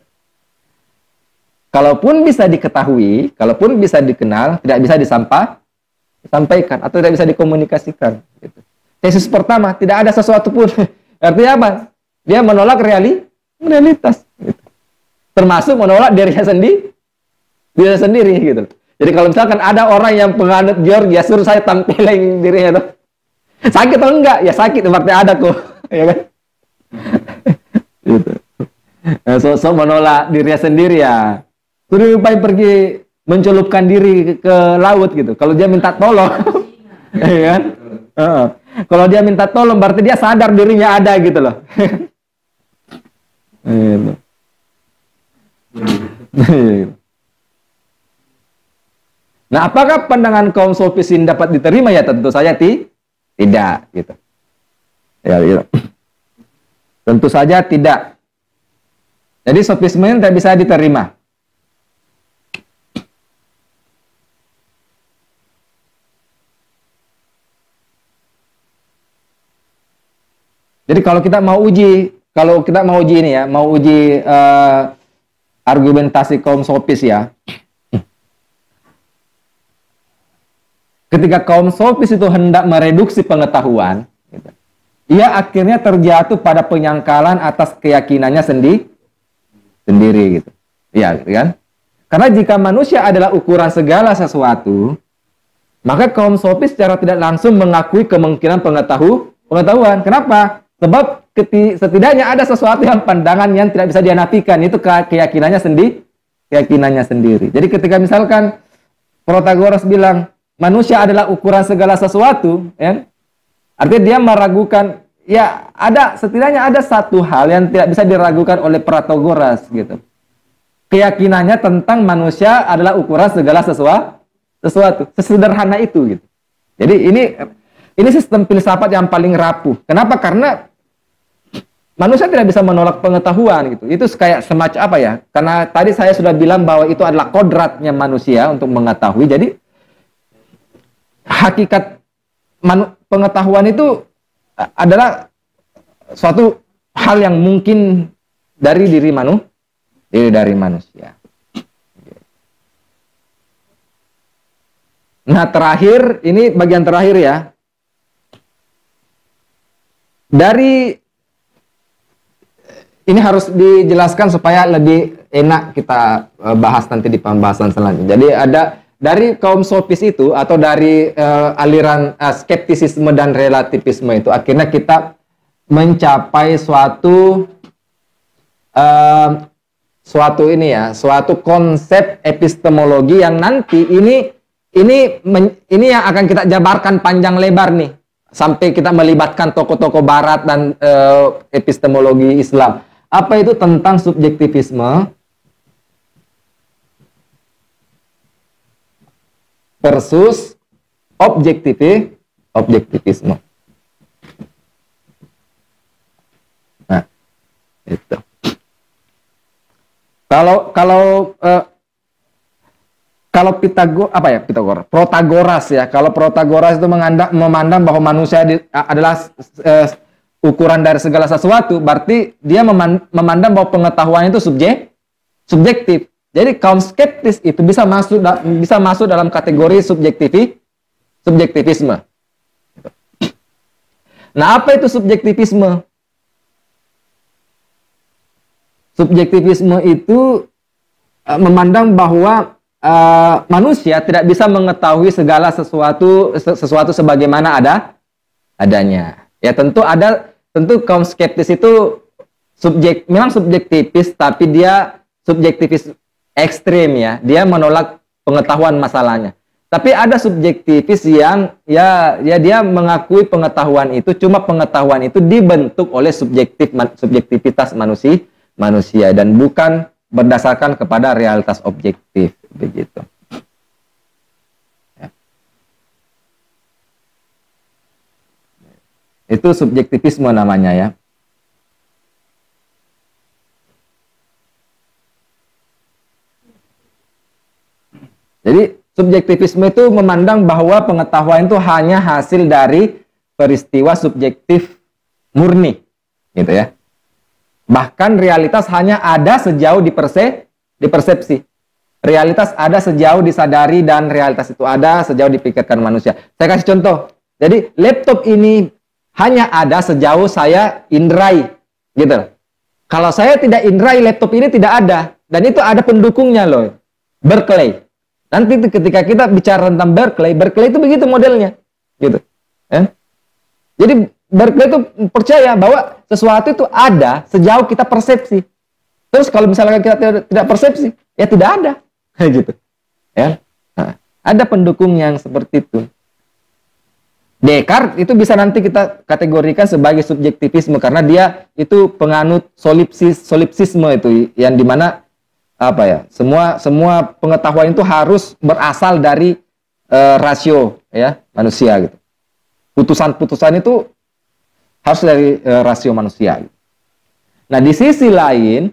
Kalaupun bisa diketahui, kalaupun bisa dikenal, tidak bisa disampaikan atau tidak bisa dikomunikasikan gitu. Tesis pertama, tidak ada sesuatu pun. Artinya apa? Dia menolak realitas. Gitu. Termasuk menolak dirinya sendiri gitu. Jadi kalau misalkan ada orang yang penganut George, ya suruh saya tampilin dirinya tuh. Sakit atau enggak? Ya sakit, berarti ada kok. Ya kan? Gitu. Nah, so menolak dirinya sendiri ya. Suruh pergi mencelupkan diri ke laut gitu. Kalau dia minta tolong, ya kan? Kalau dia minta tolong, berarti dia sadar dirinya ada gitu loh. Gitu. Nah, apakah pandangan kaum sofis ini dapat diterima? Ya tentu saja tidak gitu. Ya, gitu. Tentu saja tidak. Jadi sofisme ini tidak bisa diterima. Jadi kalau kita mau uji ini ya, mau uji argumentasi kaum sofis ya. Ketika kaum sofis itu hendak mereduksi pengetahuan, gitu, ia akhirnya terjatuh pada penyangkalan atas keyakinannya sendiri gitu. Iya, kan? Karena jika manusia adalah ukuran segala sesuatu, maka kaum sofis secara tidak langsung mengakui kemungkinan pengetahuan. Kenapa? Sebab setidaknya ada sesuatu yang pandangan yang tidak bisa dinafikan, itu keyakinannya sendiri. Jadi ketika misalkan Protagoras bilang manusia adalah ukuran segala sesuatu, ya, artinya dia meragukan, ya setidaknya ada satu hal yang tidak bisa diragukan oleh Protagoras gitu. Keyakinannya tentang manusia adalah ukuran segala sesuatu. Sesederhana itu gitu. Jadi ini sistem filsafat yang paling rapuh. Kenapa? Karena manusia tidak bisa menolak pengetahuan gitu. Itu kayak semacam apa ya? Karena tadi saya sudah bilang bahwa itu adalah kodratnya manusia untuk mengetahui. Jadi hakikat pengetahuan itu adalah suatu hal yang mungkin dari diri manusia. Nah, terakhir, ini bagian terakhir ya. Ini harus dijelaskan supaya lebih enak kita bahas nanti di pembahasan selanjutnya. Jadi dari kaum sofis itu atau dari aliran skeptisisme dan relativisme itu akhirnya kita mencapai suatu konsep epistemologi yang nanti ini yang akan kita jabarkan panjang lebar nih sampai kita melibatkan tokoh-tokoh barat dan epistemologi Islam. Apa itu tentang subjektivisme versus objektivisme. Nah, itu. Kalau Protagoras ya. Kalau Protagoras itu memandang bahwa manusia adalah ukuran dari segala sesuatu, berarti dia memandang bahwa pengetahuan itu subjektif. Jadi kaum skeptis itu bisa masuk dalam kategori subjektivisme. Nah, apa itu subjektivisme? Subjektivisme itu memandang bahwa manusia tidak bisa mengetahui segala sesuatu sebagaimana adanya. Ya tentu kaum skeptis itu memang subjektivis, tapi dia subjektivis ekstrim ya. Dia menolak pengetahuan masalahnya. Tapi ada subjektivis yang dia mengakui pengetahuan itu, cuma pengetahuan itu dibentuk oleh subjektivitas manusia dan bukan berdasarkan kepada realitas objektif begitu. Ya. Itu subjektivisme namanya ya. Jadi subjektivisme itu memandang bahwa pengetahuan itu hanya hasil dari peristiwa subjektif murni, gitu ya. Bahkan realitas hanya ada sejauh dipersepsi. Realitas ada sejauh disadari dan realitas itu ada sejauh dipikirkan manusia. Saya kasih contoh. Jadi laptop ini hanya ada sejauh saya indrai. Gitu. Kalau saya tidak indrai, laptop ini tidak ada. Dan itu ada pendukungnya loh. Berkeley. Nanti ketika kita bicara tentang Berkeley itu begitu modelnya. Gitu. Jadi Berkeley itu percaya bahwa sesuatu itu ada sejauh kita persepsi. Terus kalau misalnya kita tidak persepsi, ya tidak ada. Gitu. Ya. Nah, ada pendukung yang seperti itu. Descartes itu bisa nanti kita kategorikan sebagai subjektivisme karena dia itu penganut solipsisme itu yang dimana apa ya, semua pengetahuan itu harus berasal dari rasio ya manusia gitu. Putusan-putusan itu harus dari rasio manusia gitu. Nah, di sisi lain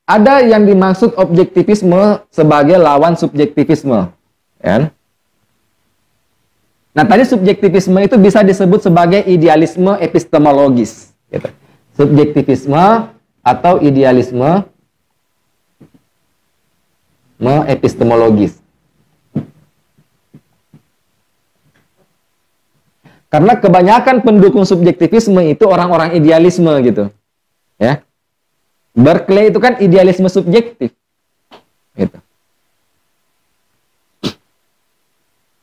ada yang dimaksud objektivisme sebagai lawan subjektivisme, ya. Nah, tadi subjektivisme itu bisa disebut sebagai idealisme epistemologis, gitu. Subjektivisme atau idealisme epistemologis. Karena kebanyakan pendukung subjektivisme itu orang-orang idealisme gitu, ya. Berkeley itu kan idealisme subjektif. Gitu.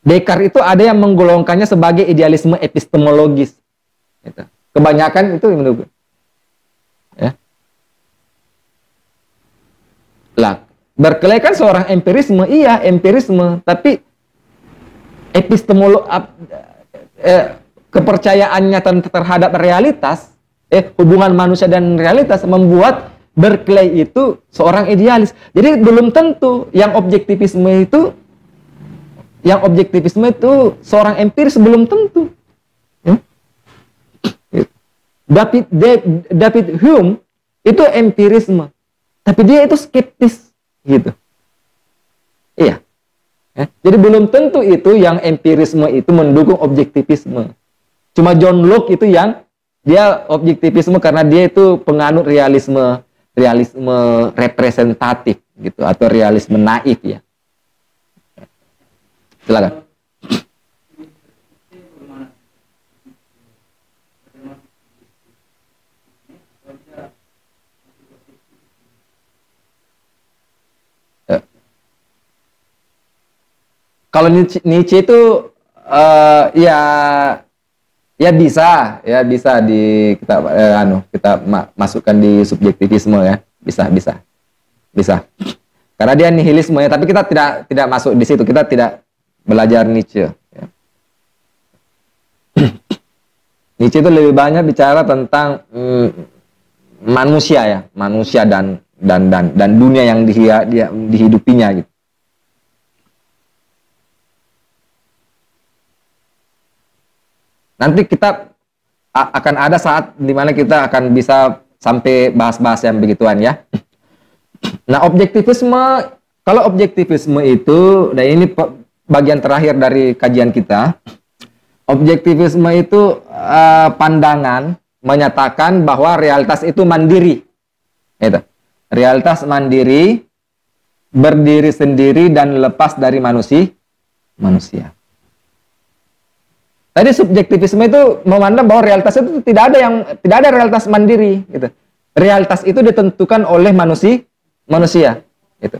Descartes itu ada yang menggolongkannya sebagai idealisme epistemologis. Gitu. Kebanyakan itu menurut ya. Lah, Berkeley kan seorang empirisme, iya empirisme, tapi kepercayaannya terhadap realitas, hubungan manusia dan realitas membuat Berkeley itu seorang idealis. Jadi belum tentu yang objektivisme itu seorang empiris, belum tentu. Ya? David Hume itu empirisme, tapi dia itu skeptis gitu. Iya. Ya? Jadi belum tentu itu yang empirisme itu mendukung objektivisme. Cuma John Locke itu yang dia objektivisme karena dia itu penganut realisme representatif gitu atau realisme naif ya. Silakan. Kalau Nietzsche itu ya bisa di kita masukkan di subjektivisme ya, bisa karena dia nihilisme ya, tapi kita tidak masuk di situ, kita tidak belajar Nietzsche ya. Nietzsche itu lebih banyak bicara tentang manusia dan dunia yang dihidupinya gitu. Nanti kita akan ada saat dimana kita akan bisa sampai bahas-bahas yang begituan ya. Nah, kalau objektivisme itu, dan ini bagian terakhir dari kajian kita, objektivisme itu pandangan menyatakan bahwa realitas itu mandiri. Itu. Realitas mandiri, berdiri sendiri dan lepas dari manusia. Tadi subjektivisme itu memandang bahwa realitas itu tidak ada realitas mandiri gitu. Realitas itu ditentukan oleh manusia gitu.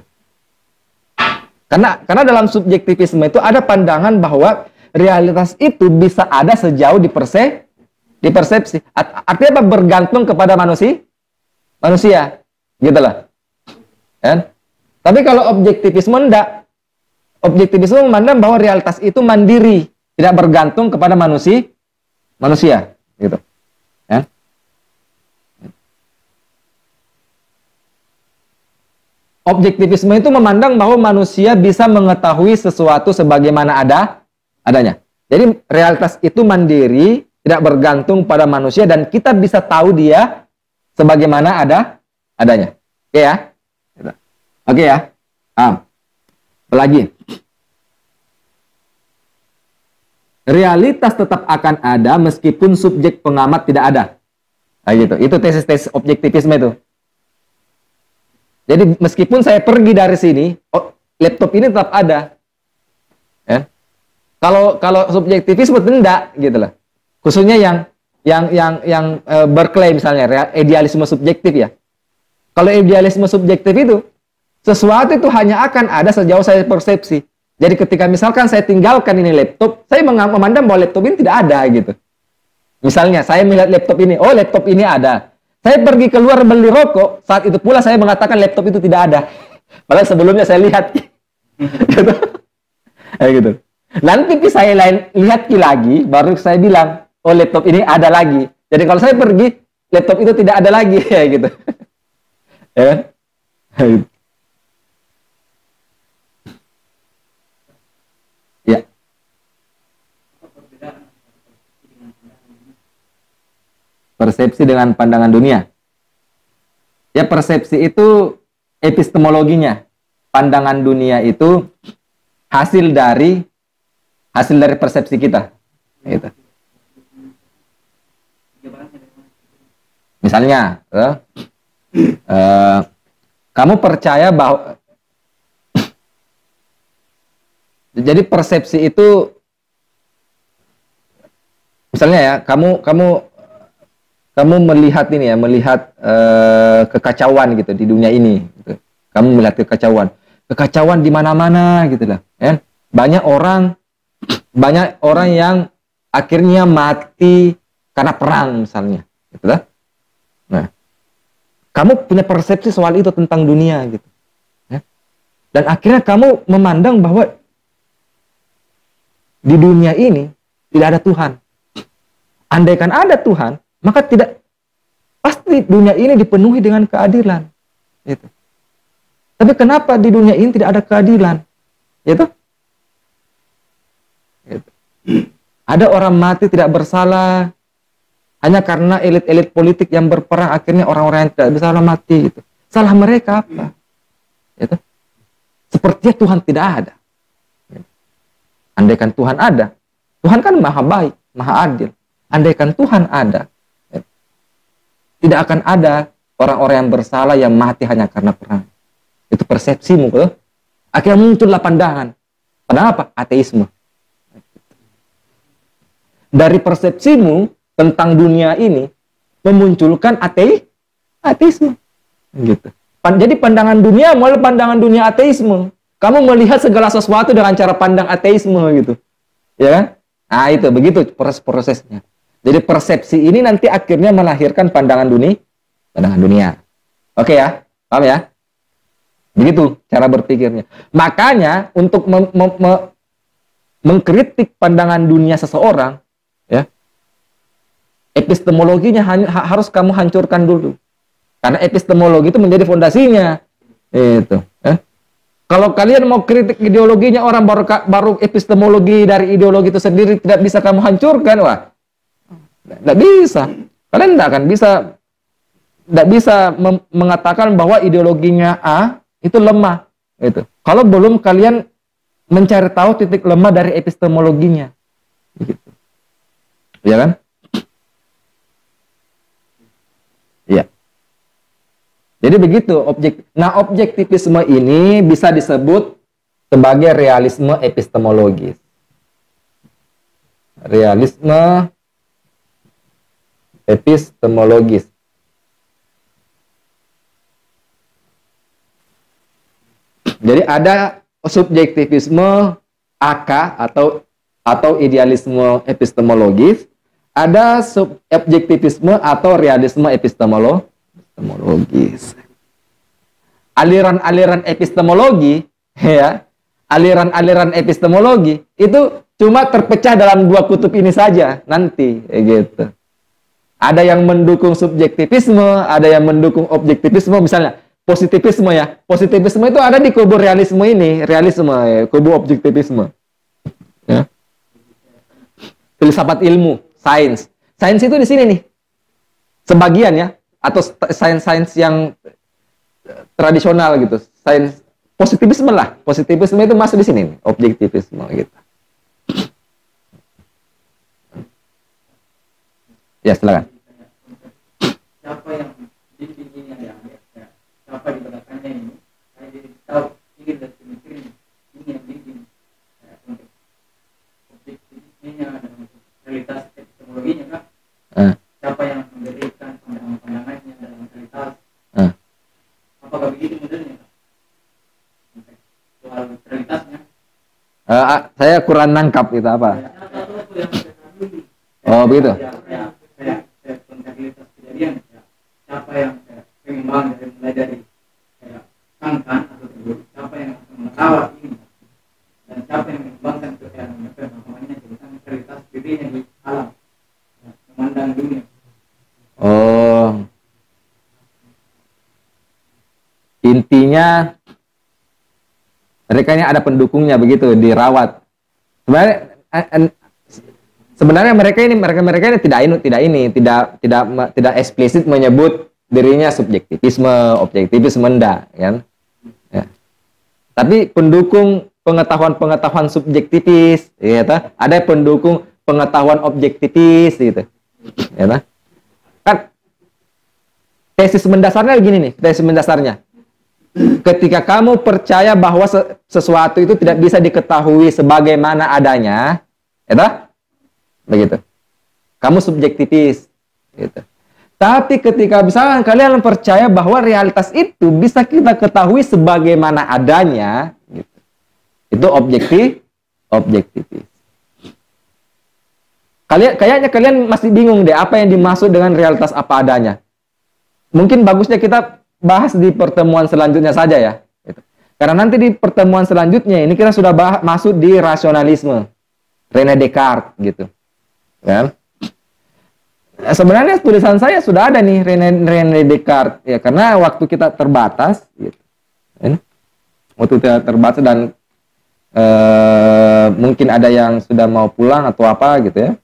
Karena dalam subjektivisme itu ada pandangan bahwa realitas itu bisa ada sejauh dipersepsi. Artinya apa? Bergantung kepada manusia gitulah. Kan? Tapi kalau objektivisme enggak. Objektivisme memandang bahwa realitas itu mandiri, tidak bergantung kepada manusia gitu ya. Objektivisme itu memandang bahwa manusia bisa mengetahui sesuatu sebagaimana adanya. Jadi realitas itu mandiri, tidak bergantung pada manusia, dan kita bisa tahu dia sebagaimana adanya. Oke ya? Oke ya? Apalagi? Realitas tetap akan ada meskipun subjek pengamat tidak ada. Nah, gitu. Itu tesis objektivisme itu. Jadi meskipun saya pergi dari sini, laptop ini tetap ada. Ya. Kalau subjektivisme tidak, gitu lah. Khususnya yang berklaim misalnya idealisme subjektif ya. Kalau idealisme subjektif itu sesuatu itu hanya akan ada sejauh saya persepsi. Jadi ketika misalkan saya tinggalkan ini laptop, saya memandang bahwa laptop ini tidak ada gitu. Misalnya saya melihat laptop ini, oh laptop ini ada. Saya pergi keluar beli rokok, saat itu pula saya mengatakan laptop itu tidak ada. Padahal sebelumnya saya lihat. Gitu. Gitu. Nanti saya lihat lagi, baru saya bilang, oh laptop ini ada lagi. Jadi kalau saya pergi, laptop itu tidak ada lagi, ya gitu. Ya. Ya. Persepsi dengan pandangan dunia. Ya, persepsi itu epistemologinya. Pandangan dunia itu hasil dari persepsi kita. Gitu. Misalnya, kamu percaya bahwa jadi persepsi itu misalnya ya, kamu melihat ini ya, melihat kekacauan gitu di dunia ini. Gitu. Kamu melihat kekacauan di mana-mana gitu lah. Ya. Banyak orang yang akhirnya mati karena perang misalnya. Gitu lah. Nah, kamu punya persepsi soal itu tentang dunia gitu. Ya. Dan akhirnya kamu memandang bahwa di dunia ini tidak ada Tuhan. Andaikan ada Tuhan, maka pasti dunia ini dipenuhi dengan keadilan. Gitu. Tapi kenapa di dunia ini tidak ada keadilan? Gitu. Gitu. Ada orang mati tidak bersalah hanya karena elit-elit politik yang berperang, akhirnya orang-orang yang tidak bersalah mati. Gitu. Salah mereka apa? Gitu. Sepertinya Tuhan tidak ada. Gitu. Andaikan Tuhan ada, Tuhan kan maha baik, maha adil. Andaikan Tuhan ada, tidak akan ada orang-orang yang bersalah yang mati hanya karena perang. Itu persepsimu, gitu. Akhirnya muncullah pandangan. Pandangan apa? Ateisme. Dari persepsimu tentang dunia ini memunculkan ateisme. Gitu. Jadi pandangan dunia mulai pandangan dunia ateisme. Kamu melihat segala sesuatu dengan cara pandang ateisme gitu. Ya kan? Nah, itu begitu prosesnya. Jadi persepsi ini nanti akhirnya melahirkan pandangan dunia. Oke ya? Paham ya? Begitu cara berpikirnya. Makanya untuk mengkritik pandangan dunia seseorang, ya, epistemologinya harus kamu hancurkan dulu. Karena epistemologi itu menjadi fondasinya. Itu. Ya. Kalau kalian mau kritik ideologinya orang baru epistemologi dari ideologi itu sendiri tidak bisa kamu hancurkan, wah. Tidak bisa. Kalian tidak bisa mengatakan bahwa ideologinya A itu lemah. Gitu. Kalau belum kalian mencari tahu titik lemah dari epistemologinya. Gitu. Ya kan? Iya. Jadi begitu objektivisme ini bisa disebut sebagai realisme epistemologis. Realisme epistemologis. Jadi ada subjektivisme AK atau idealisme epistemologis, ada subjektivisme atau realisme epistemologis. Aliran-aliran epistemologi, ya, aliran-aliran epistemologi itu cuma terpecah dalam dua kutub ini saja nanti, gitu. Ada yang mendukung subjektivisme, ada yang mendukung objektivisme, misalnya positivisme ya. Positivisme itu ada di kubu realisme ini, realisme ya, kubu objektivisme. Ya. Filsafat ilmu, sains. Sains itu di sini nih. Sebagian ya, atau sains-sains yang tradisional gitu. Sains positivisme lah. Positivisme itu masuk di sini nih, objektivisme gitu. Ya, silakan. Siapa yang bimbing ini ada ya, siapa di belakangnya ini? Saya jadi tahu ini dan pemikiran ini yang bimbing untuk objektifnya dan realitas teknologi kurang nangkap itu apa. Salah satu yang saya ketahui, Oh begitu. saya kontabilitas kejadian, ya, siapa yang pengembangan dari mulai dari kayak kankan atau telur, siapa yang akan merawat ini, dan siapa yang mengembangkan namanya tentang kualitas dirinya di alam, ya, memandang dunia. Oh, intinya mereka ini ada pendukungnya begitu, dirawat. Sebenarnya mereka ini tidak eksplisit menyebut dirinya subjektivisme, objektivisme enggak, kan? Ya. Tapi pendukung pengetahuan subjektivis, ya, ada pendukung pengetahuan objektivis, gitu, ya, kan? Tesis mendasarnya begini nih, tesis mendasarnya. Ketika kamu percaya bahwa sesuatu itu tidak bisa diketahui sebagaimana adanya, ya, begitu. Kamu subjektivis, gitu. Tapi ketika misalkan kalian percaya bahwa realitas itu bisa kita ketahui sebagaimana adanya, gitu. Itu objektivis. Kayaknya kalian masih bingung deh apa yang dimaksud dengan realitas apa adanya. Mungkin bagusnya kita bahas di pertemuan selanjutnya saja ya. Gitu. Karena nanti di pertemuan selanjutnya ini kita sudah masuk di rasionalisme, René Descartes, gitu. Kan? Sebenarnya tulisan saya sudah ada nih René Descartes ya, karena waktu kita terbatas gitu. Waktu kita terbatas dan mungkin ada yang sudah mau pulang atau apa gitu ya.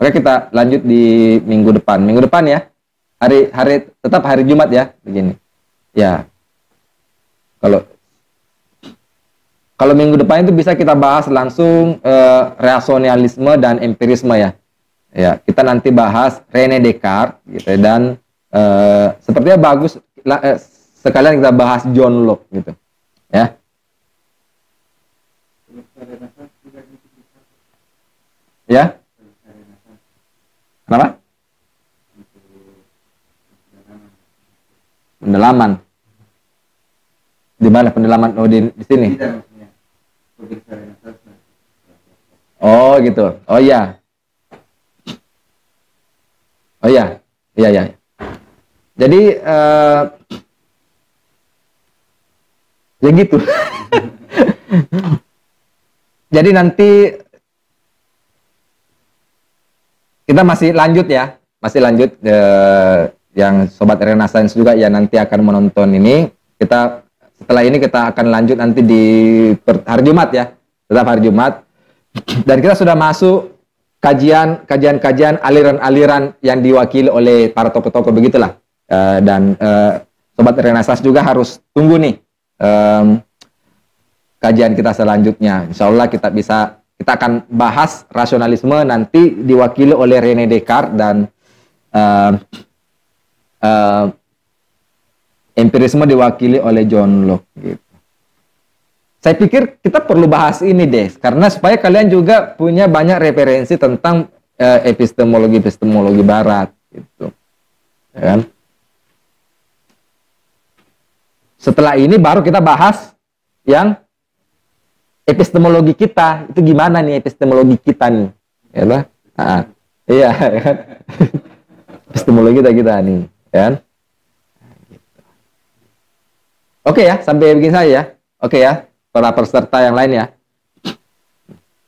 Oke, kita lanjut di minggu depan. Minggu depan ya. Hari tetap hari Jumat ya, begini. Ya. Kalau minggu depan itu bisa kita bahas langsung rasionalisme dan empirisme ya. Ya, kita nanti bahas René Descartes gitu dan sepertinya bagus sekalian kita bahas John Locke gitu. Ya. Ya. Kenapa? Pendalaman. Di mana pendalaman? Oh di sini. Oh gitu. Oh iya. Oh iya, iya. Jadi ya gitu. Jadi nanti kita masih lanjut ya, yang Sobat Renaissance juga ya nanti akan menonton ini. Setelah ini kita akan lanjut nanti di hari Jumat ya, tetap hari Jumat. Dan kita sudah masuk kajian aliran-aliran yang diwakili oleh para tokoh-tokoh begitulah. Dan Sobat Renaissance juga harus tunggu nih kajian kita selanjutnya. Insya Allah kita akan bahas rasionalisme nanti diwakili oleh René Descartes dan empirisme diwakili oleh John Locke gitu. Saya pikir kita perlu bahas ini deh, karena supaya kalian juga punya banyak referensi tentang epistemologi Barat, gitu. Ya kan? Setelah ini baru kita bahas yang epistemologi kita itu gimana nih epistemologi kita nih, ya kan? Iya, kan? Epistemologi kita nih, kan? Oke ya, sampai begini saja ya. Oke ya. Para peserta yang lain ya.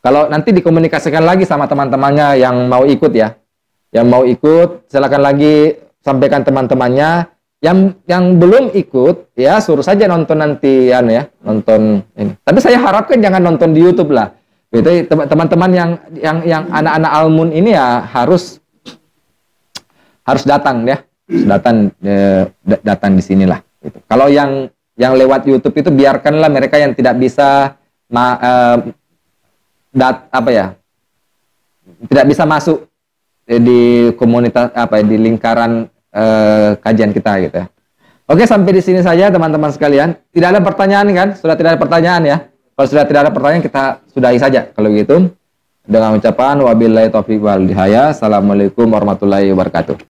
Kalau nanti dikomunikasikan lagi sama teman-temannya yang mau ikut ya. Yang mau ikut, silakan lagi sampaikan teman-temannya. Yang belum ikut, ya suruh saja nonton nanti ya, nonton ini. Tapi saya harapkan jangan nonton di YouTube lah. Gitu, teman-teman yang anak-anak Almun ini ya harus datang ya. Datang di sinilah. Gitu. Kalau yang lewat YouTube itu biarkanlah mereka yang tidak bisa tidak bisa masuk di komunitas di lingkaran kajian kita gitu ya. Oke, sampai di sini saja teman-teman sekalian. Tidak ada pertanyaan kan? Sudah tidak ada pertanyaan ya? Kalau sudah tidak ada pertanyaan kita sudahi saja kalau gitu. Dengan ucapan wabillahi taufiq wal hidayah. Assalamualaikum warahmatullahi wabarakatuh.